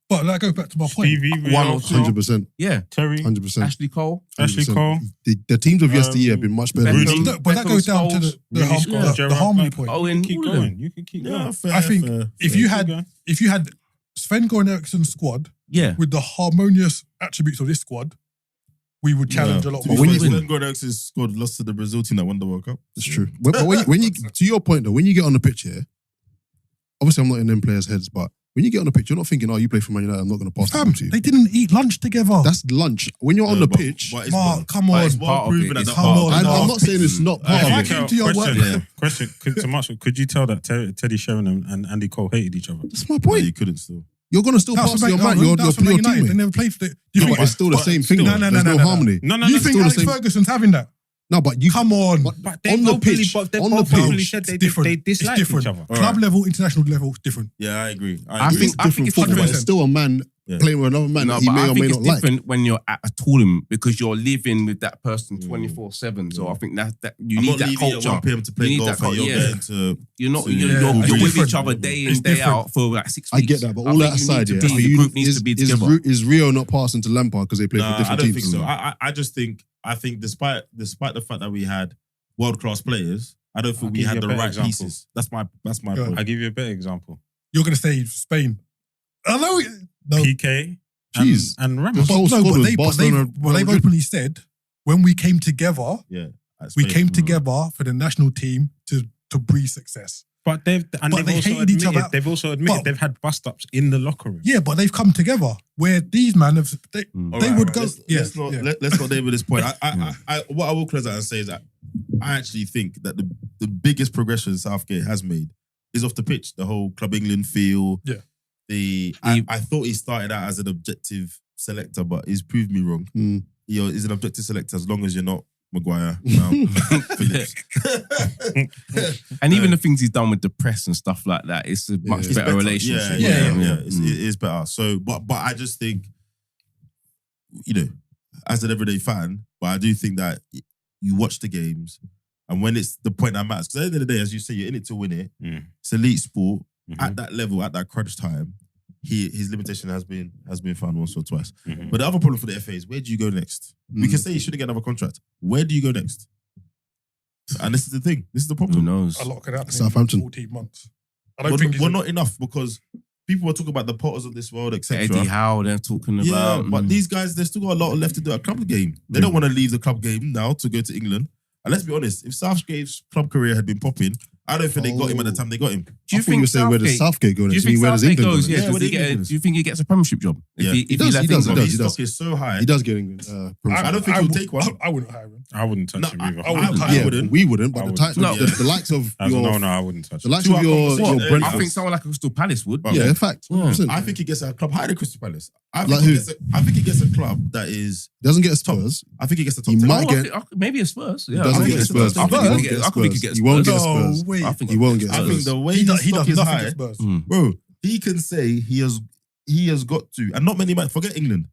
But that goes back to my point. Stevie, one or 100%. Yeah. Terry. 100%. Ashley Cole. 100%. The teams of yesteryear have been much better. Rooney. But that goes down to the harmony point. Oh, you can keep going. You can keep going. I think if you had Sven-Goran Eriksson's squad with the harmonious attributes of this squad, we would challenge a lot more. When Sven-Goran Eriksson's squad lost to the Brazil team that won the World Cup. That's true. But when you to your point though, when you get on the pitch here, obviously I'm not in them players' heads, but when you get on the pitch, you're not thinking, oh, you play for Man United, I'm not going to pass the ball to you. They didn't eat lunch together. That's lunch. When you're on the pitch... Mark, come on. It's well proven at the I'm not saying it's not part of it. Came to your Question to Marshall, could you tell that Teddy Sheringham and Andy Cole hated each other? That's my point. You couldn't still. You're going to still pass your man, your teammate. They never played for it. It's still the same thing. There's no harmony. You think Alex Ferguson's having that? No, but you come on. But on the pitch, they dislike each other. Club level, international level, different. Yeah, I agree. I think it's different. It's still a man playing with another man that he may or may not like. It's different when you're at a tournament because you're living with that person 24/7. So I think that you need that culture. At 1 p.m. to play golf. You're with each other day in day out for like 6 weeks. I get that, but all that aside, the group needs to be together. Is Rio not passing to Lampard because they play for different teams? I don't think so. I just think. I think despite the fact that we had world-class players, I don't think we had the right pieces. That's my point. I'll give you a better example. You're going to say Spain. I know. PK and Ramos. They've openly said, when we came together, we came together for the national team to breathe success. But they've also admitted they've had bust-ups in the locker room. Yeah, but they've come together. Where these men have, they would go. Let's not label this point. What I will close out and say is that I actually think that the biggest progression Southgate has made is off the pitch. The whole Club England feel. Yeah. I thought he started out as an objective selector, but he's proved me wrong. He's an objective selector as long as you're not Maguire, Phillips. And even the things he's done with the press and stuff like that, it's a much better relationship. It is better. So, but I just think, as an everyday fan, but I do think that you watch the games, and when it's the point that matters, because at the end of the day, as you say, you're in it to win it. It's elite sport. At that level, at that crunch time, his limitation has been found once or twice. But the other problem for the FA is, where do you go next? We can say he shouldn't get another contract. Where do you go next? And this is the thing. This is the problem. Who knows? A lot could happen Southampton. in 14 months. I don't think we're not enough because people are talking about the Potters of this world, etc. Eddie Howe, they're talking about. Yeah, but these guys, they've still got a lot left to do at club game. They don't want to leave the club game now to go to England. And let's be honest, if Southgate's club career had been popping, I don't think they got him at the time they got him. Do you think you saying where does Southgate go? Do you think Southgate goes? Yeah. Do you think he gets a Premiership job? He does. His stock is so high. He does get England. I don't think he'll take one. I wouldn't hire him. I wouldn't touch him either. I wouldn't. We wouldn't. But the likes of your I wouldn't touch. The likes of your Brentford. I think someone like Crystal Palace would. Yeah, in fact. I think he gets a club higher than Crystal Palace. I think he gets a club that is doesn't get Spurs. I think he gets the top. He might get maybe a Spurs. He doesn't get Spurs. I think he could get Spurs. He won't get Spurs. I think he won't get Spurs. I think the way he does is high, bro. He can say he has got to, and not many. Forget England.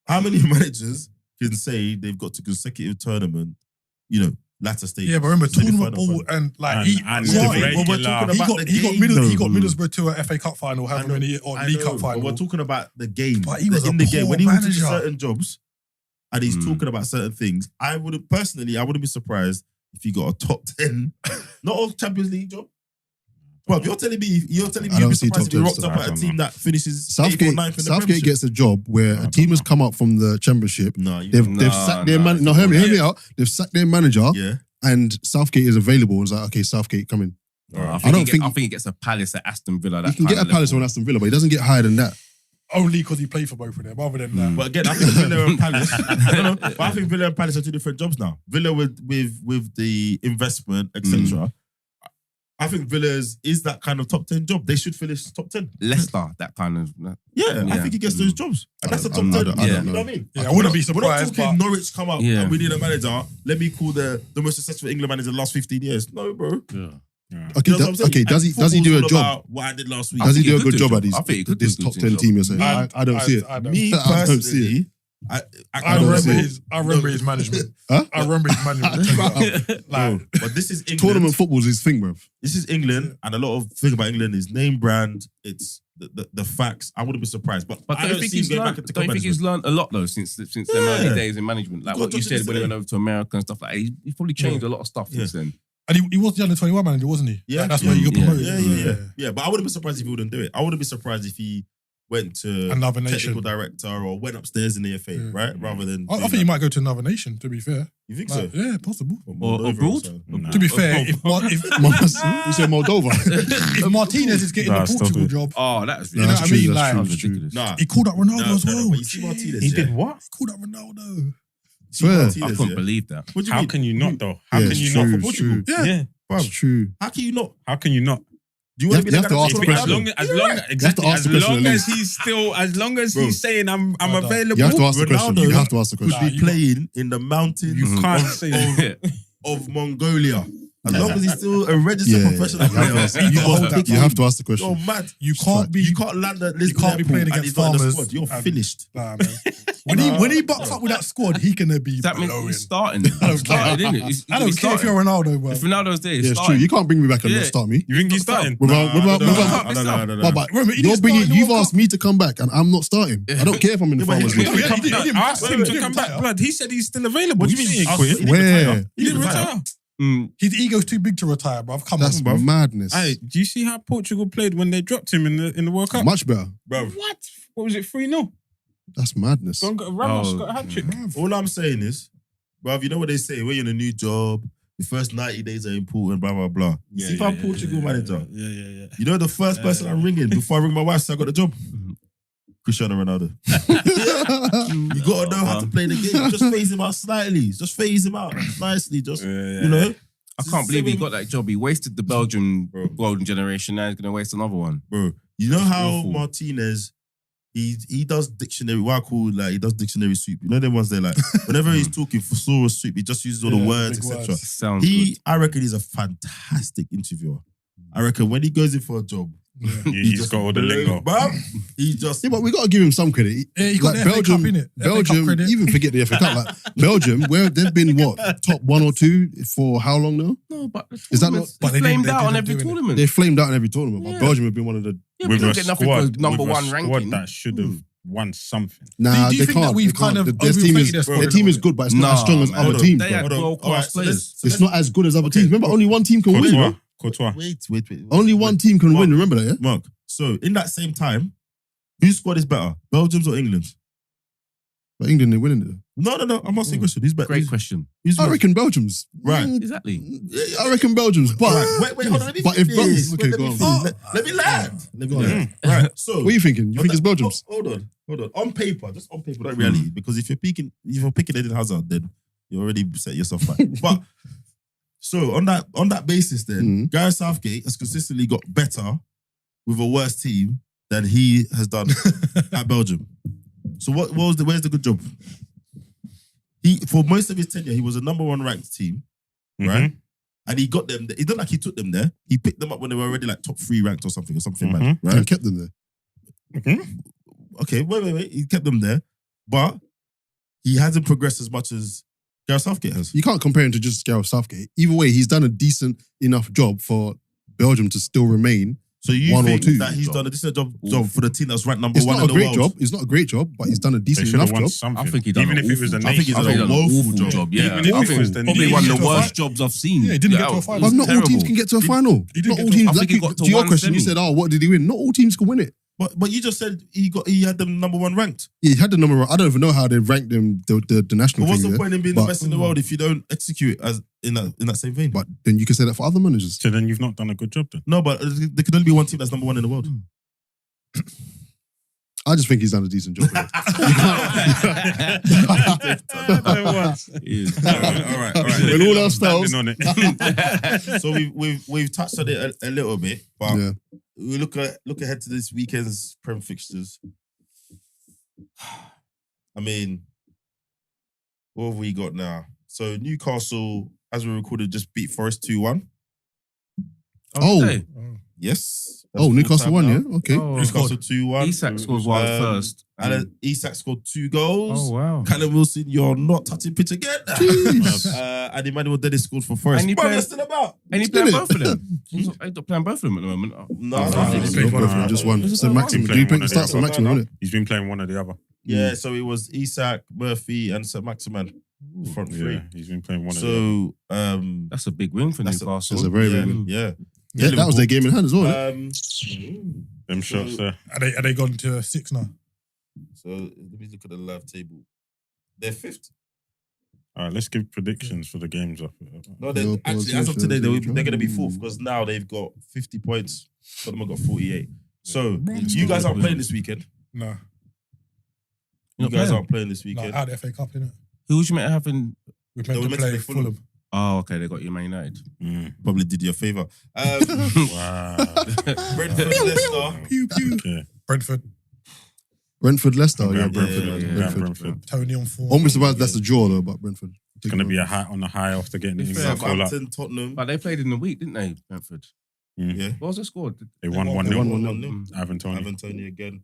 How many managers can say they've got to consecutive tournament? latter stage. Yeah, but remember Semi-final, tournament ball and like And he got Middlesbrough to an FA Cup final, I however know, many or I League know, Cup final. But we're talking about the game. But he was in a the game poor when he went to manager. certain jobs, and he's talking about certain things. I wouldn't be surprised if he got a top 10, not a Champions League job. Well, you're telling me you'd be surprised if he rocked up at a team that finishes 8th or 9th in the Southgate Premiership. gets a job where a team has come up from the Championship. No, They've sacked their manager. No, hear me out. They've sacked their manager, Yeah. and Southgate is available. And it's like, okay, Southgate, come in. I don't think think he gets a Palace at Aston Villa. He can get a Palace on Aston Villa, but he doesn't get higher than that. Only because he played for both of them. Other than that, But again, I think Villa and Palace. But I think Villa and Palace are two different jobs now. Villa with the investment, etc. I think Villa's is that kind of top 10 job. They should finish top 10. Leicester, that kind of. Yeah, I think he gets those jobs. And that's a top 10. I don't You know know. what I mean? Yeah, I wouldn't be We're not surprised, talking but- Norwich come up and we need a manager. Let me call the most successful England manager in the last 15 years. No, bro. Okay, You know what I'm saying? okay. Does And he do a football's all job? about what I did last week. Does he think do a he could good do a job at job. I think he could do this a top good 10 job. team? You're saying I don't see it. I don't. Me I don't see it. personally, I I don't remember see it. his management. Huh? I remember his management. Bro, but this is England. Tournament football's his thing, bro. This is England, and a lot of thing about England is name brand. It's the facts. I wouldn't be surprised, but But I don't see him going back into don't you think he's learned a lot though since them early days in management? Like He's what got you jobs said when he today. went over to America and stuff like that. He's probably changed a lot of stuff since then. And he was the under 21 manager, wasn't he? Yeah, That's where he got promoted. Yeah. But I wouldn't be surprised if he wouldn't do it. I wouldn't be surprised if he went to Another technical nation. director or went upstairs in the FA, right? Rather than I think he might go to another nation. To be fair, You think Like, so? yeah, possible. Or abroad? To be fair, if You said Moldova. if Martinez is getting Nah, the stop Portugal it. job, Oh, that's You know what I mean? Like, That's ridiculous. Nah. he called out Ronaldo as well. But you see Martinez. He yeah? did what? He called out Ronaldo. Swear. Martinez, I couldn't yeah? believe that. What do you How mean? can you not though? How Yeah, can it's you true, not for it's Portugal? true. Yeah. It's true. How can you not? How can you not? Do you want to be You the have to guy ask that's the talking As about long it? as long to exactly ask as the question long at as least. he's still Bro. saying I'm Hold on. available. You have to ask the question. Ronaldo You have to ask the could question. Nah, be you playing in the mountains You can't say that. of Mongolia. As long as he's still a registered Yeah, professional you have to player, ask- you got that. You have to ask the You're question. mad. You can't be. You can't land at Lisbon You can't be playing Airport and against he's not in the farmers squad. You're and- finished. Nah, man. When he bucks up with that squad, he gonna be That means blowing. he's starting. I He's don't started, care. isn't it? He's I don't care if you're Ronaldo, bro. If Ronaldo's there, he's Yeah, it's true. starting. You can't bring me back and not Yeah. start me. You think he's starting? Without- No, But Remember, he you're didn't bringing. start in the You've World asked me to come back, and I'm not starting. I don't care if I'm in the Yeah, but Farmers he- League. he- he didn't- I asked him to he come didn't back, retire. blood. He said he's still available. What do You you think mean? he quit? He didn't Where? retire. He didn't retire. His ego's too big to retire, bro. Come That's on, bro. madness. Hey, do you see how Portugal played when they dropped him in the World Cup? Much better. Bro, What? What was it? 3-0. That's madness. Ramos got a hat trick. all I'm saying is, bruv, you know what they say? When you're in a new job, the first 90 days are important, blah, blah, blah. You see if I'm Portugal manager, Yeah. you know the first person I'm ringing before I ring my wife so I got the job? Cristiano Ronaldo. You gotta know how to play the game. Just phase him out slightly. Just phase him out nicely. Just, you know? I can't believe he got that job. He wasted the Belgian golden generation. Now he's going to waste another one. Bro, you know how awful. Martinez, he does dictionary, what I call, like, he does dictionary sweep. You know them ones there, like, whenever he's talking thesaurus sweep, he just uses all the Yeah, words, big etc. words. Sounds good. I reckon he's a fantastic interviewer. I reckon when he goes in for a job, He's got all the lingo. Bruv, he just... Yeah, but we got to give him some credit. Yeah, he got Like the FA Cup, innit? FA Cup Belgium, credit. even forget the FA Cup. Like Belgium, where they've been top 1 or 2 for how long now? No, but the Is that tournaments, not- but they they flamed didn't- out they on didn't every do it. tournament. They flamed out in every tournament, but Yeah. Belgium have been one of the. Yeah, we don't get nothing for number one squad ranking. that should have won something. Nah, Do you they think that can't. we've They kind can't. of Their team is overinflated their squad their a team little is good, but it's not as strong as man. other teams. They bro. had Hold on. world-class Alright, so players. It's not as good as other teams. Remember, only one team can win. Bro. Courtois. Wait. Only one team can win. Remember that, yeah? Mark, so in that same time, whose squad is better? Belgium's or England's? But England, they're winning it. No. I'm asking a question. Who's better? Great question. Who's I better? reckon Belgium's. Right. Exactly. I reckon Belgium's. But Right. Wait, hold on. Let me But if finish. Belgium- okay, Let go me on. finish. Let me land. Let me Go on. land. Right. So, what are you thinking? You think it's Belgium's? Hold on. On paper, just on paper, not reality. Because if you're picking Eden Hazard, then you already set yourself back. But so on that basis, then Gareth Southgate has consistently got better with a worse team than he has done at Belgium. So where's the good job? He, for most of his tenure, he was a number 1 ranked team, right? And he got them. It's not like he took them there. He picked them up when they were already like top 3 ranked or something mad, right? And kept them there. Okay, wait. He kept them there, but he hasn't progressed as much as Gareth Southgate has. You can't compare him to just Gareth Southgate. Either way, he's done a decent enough job for Belgium to still remain. So you one or think two. that he's done a decent job for the team that's ranked number It's one not in a the great world? job. It's not a great job, but he's done a They decent should have enough won job. something. I think he done Even an if it was a awful I think he's nation. done a woeful job. Yeah, Even if I it think was the probably one of the nation. worst jobs I've seen. Yeah, he didn't get to a it final. was But not all teams terrible. can get to a final. He didn't Not get all to- teams. I Like think he got to to your one question, you semi. said, what did he win? Not all teams can win it. But you just said he had them number one ranked. Yeah, he had the number. I don't even know how they ranked them. The national But what's thing. the Yeah? point in being But- the best in the world if you don't execute as in that same vein? But then you can say that for other managers. So then you've not done a good job then. No, but there can only be one team that's number one in the world. I just think he's done a decent job. All right. We're all our styles. Standing on it. So we've touched on it a little bit, but Yeah. we look ahead to this weekend's Prem fixtures. I mean, what have we got now? So Newcastle, as we recorded, just beat Forest 2-1. Oh. Okay. Yes. Oh, Newcastle full-time won, now. yeah? Okay. Oh. Newcastle 2-1. Isak scores one first. And then Isak scored 2 goals. Oh, wow. Callum Wilson, you're not touching pitch again. Jeez. And Emmanuel Dennis scored for Forest. And he Bro, played- they're still about. And he's Did playing it? both of them. He's not playing both of them at the moment. No, I no, think no. he played both of them, just one. Is it So that maximum. one? Do you Playing pick the one of stats the on other. maximum, isn't it? He's been playing one or the other. Yeah, so it was Isak, Murphy, and St. Maximan front three. Yeah, he's been playing one or the other. So That's a big win for That's a- Newcastle. That's a very yeah, big win. yeah. Yeah, that was their game in hand as well. innit? Them shots there. Are they gone to 6 now? So let me look at the live table. They're 5th. All right, let's give predictions for the games up. No, they're No actually as of today they're position. going to be 4th because now they've got 50 points. Tottenham have got 48. So you guys aren't playing this weekend. No. You guys aren't playing this No, weekend. out of the FA Cup, innit? Who was you meant to have in? We're They meant were to meant to play play Fulham. Fulham. Oh, okay, they got you Man United. Probably did you a favour. Wow. Brentford, Leicester. Pew, pew. Okay. Brentford. Brentford, Leicester. Yeah, Yeah, Brentford. yeah, Yeah, Brentford. Brentford. Tony on 4. Almost surprised that's a draw though, but Brentford. It's going to be a high on the high after getting the Yeah, England call up. Southampton, Tottenham. But they played in the week, didn't they, Brentford? Yeah. What was the score? They won won 1-0. 1-0. Ivan Toney. Ivan Toney again.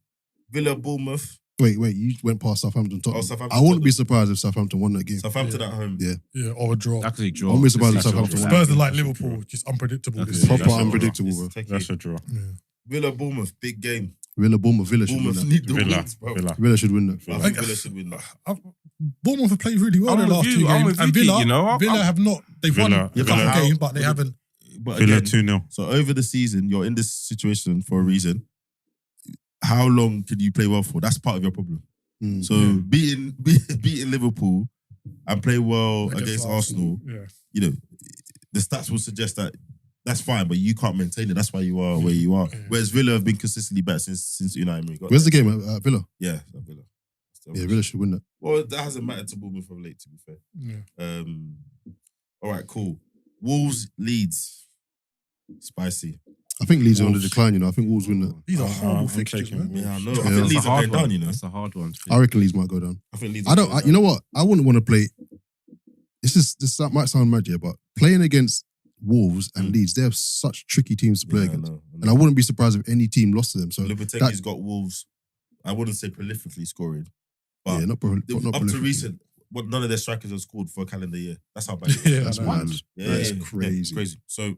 Villa, Bournemouth. Wait, you went past Southampton. Tottenham. Oh, Southampton, I wouldn't be Tottenham. surprised if Southampton won that game. Southampton at home. Yeah. Yeah, or a draw. Actually, draw. I'm surprised if That's a Southampton draw. won. Spurs are like That's a Liverpool, draw. just unpredictable That's this it. season. Proper That's a unpredictable, It's bro. techie. That's a draw. Yeah. Villa, Bournemouth, big game. Villa should win Bournemouth that. need the Villa. wins, bro. Villa. Villa should win that. I think Villa should win that. Bournemouth have played really well I'm the with last you, 2 I'm games. with And you, Villa, you know, I'm- Villa have not. They've Villa- won a Villa- couple games, but they haven't. But Villa again, 2-0. so over the season, you're in this situation for a reason. How long can you play well for? That's part of your problem. Mm. So beating Liverpool and play well against Arsenal, Yeah. you know, the stats will suggest that that's fine, but you can't maintain it. That's why you are where you are. Yeah. Whereas Villa have been consistently better since Unai Emery got Where's the there. game at Villa? Yeah, at Villa. Yeah, Villa should win that. Well, that hasn't mattered to Bournemouth of late, to be fair. Yeah. All right, cool. Wolves, Leeds. Spicy. I think Leeds are on the Wolves. decline, you know. I think Wolves win that. These are I'm horrible fixtures, taking- man. Yeah, I know. Yeah, I think that's Leeds are going down, you know. That's a hard one. I reckon Leeds might go down. I think Leeds I don't. You know what? I wouldn't want to play. This might sound mad, yeah, but playing against Wolves and Leeds, they have such tricky teams to play against, and I wouldn't be surprised if any team lost to them. So Lopetegui's got Wolves. I wouldn't say prolifically scoring, but yeah, not up to prolific. recent, none of their strikers have scored for a calendar year. That's how bad it is. Yeah, That's I know. mad. Yeah, That's yeah, crazy. crazy. So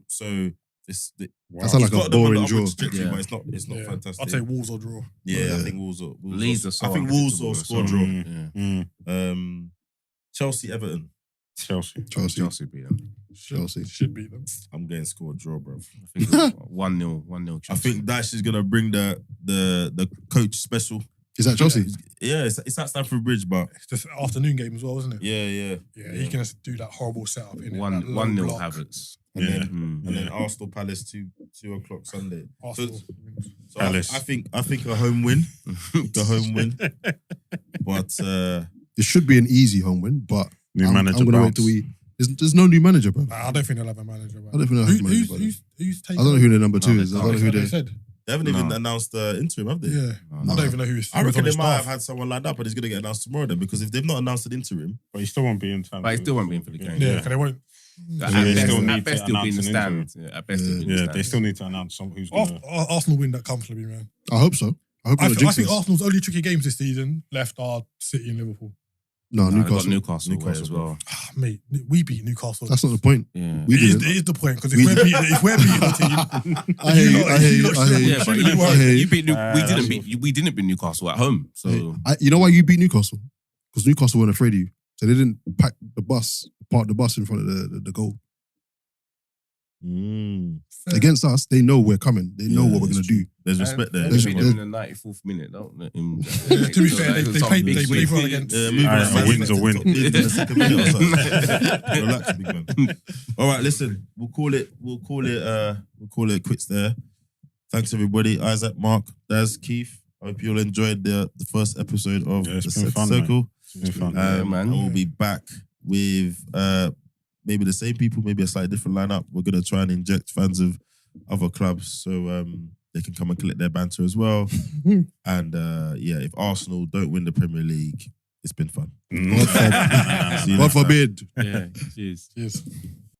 it's That sounds like he's a got them on the boring upward draw. trajectory, Yeah. but it's not Yeah. fantastic. I'd say Wolves or draw. yeah, Yeah. I think Wolves. Leeds are so I think Wolves will unpredictable, score so- draw. Yeah. Chelsea, Everton. Chelsea. Chelsea beat them. Chelsea. Should beat them. I'm getting score draw, bro. I think it was 1-0 Chelsea. I think Dash is gonna bring the coach special. Is that Chelsea? Yeah, it's at Stamford Bridge, but It's just an afternoon game as well, isn't it? yeah. Yeah, he can just do that horrible setup in 1-0 Havertz. And Yeah. then and then Arsenal Palace 2:00 Sunday. Arsenal. So Palace. I think a home win, the home win. But It should be an easy home win, but New I'm manager going to wait bounce. till there's no new manager, bro. I don't think they'll have a manager. I don't think they'll have a manager. Who's taking? I don't know who their number two No, is. I they don't know who they they. said. they haven't even No. announced the interim, have they? Yeah, No. I don't even know who's. I reckon on they the might have staff. had someone lined up, but it's going to get announced tomorrow then. Because if they've not announced an interim, But he still won't be in time. But he still won't be in for the game. Yeah, because they won't. At they best, still at need best to he'll be in the announce stand. At best he'll be in the Yeah, stand. they still need to announce who's going to. Arsenal win that comfortably, man. I hope so. I hope I not think jinx us. Arsenal's only tricky games this season left are City and Liverpool. No, They got Newcastle. Newcastle away as well. Ah, mate, we beat Newcastle. That's not the point. Yeah. We It is, didn't. it is the point because if we're beating a team, I hear you. I hear you. I hear you. Yeah, but Shouldn't be I hear you beat that's we didn't beat Newcastle at home. So You know why you beat Newcastle? Because Newcastle weren't afraid of you. So they didn't park the bus in front of the goal. Against us, they know we're coming. They know what we're going to do. There's respect there. They beat them in the 94th minute. Don't let him. To be fair, they played well against. A win's a win. In the second minute or something. Relax, big man. All right, listen. We'll call it quits there. Thanks everybody. Isaac, Mark, Daz, Keith. I hope you all enjoyed the first episode of Yeah, it's the been Set fun, Circle. It's been fun. Yeah, man. And we'll be back with maybe the same people, maybe a slightly different lineup. We're gonna try and inject fans of other clubs so they can come and collect their banter as well. And if Arsenal don't win the Premier League, it's been fun. God forbid. Yeah, cheers. Cheers.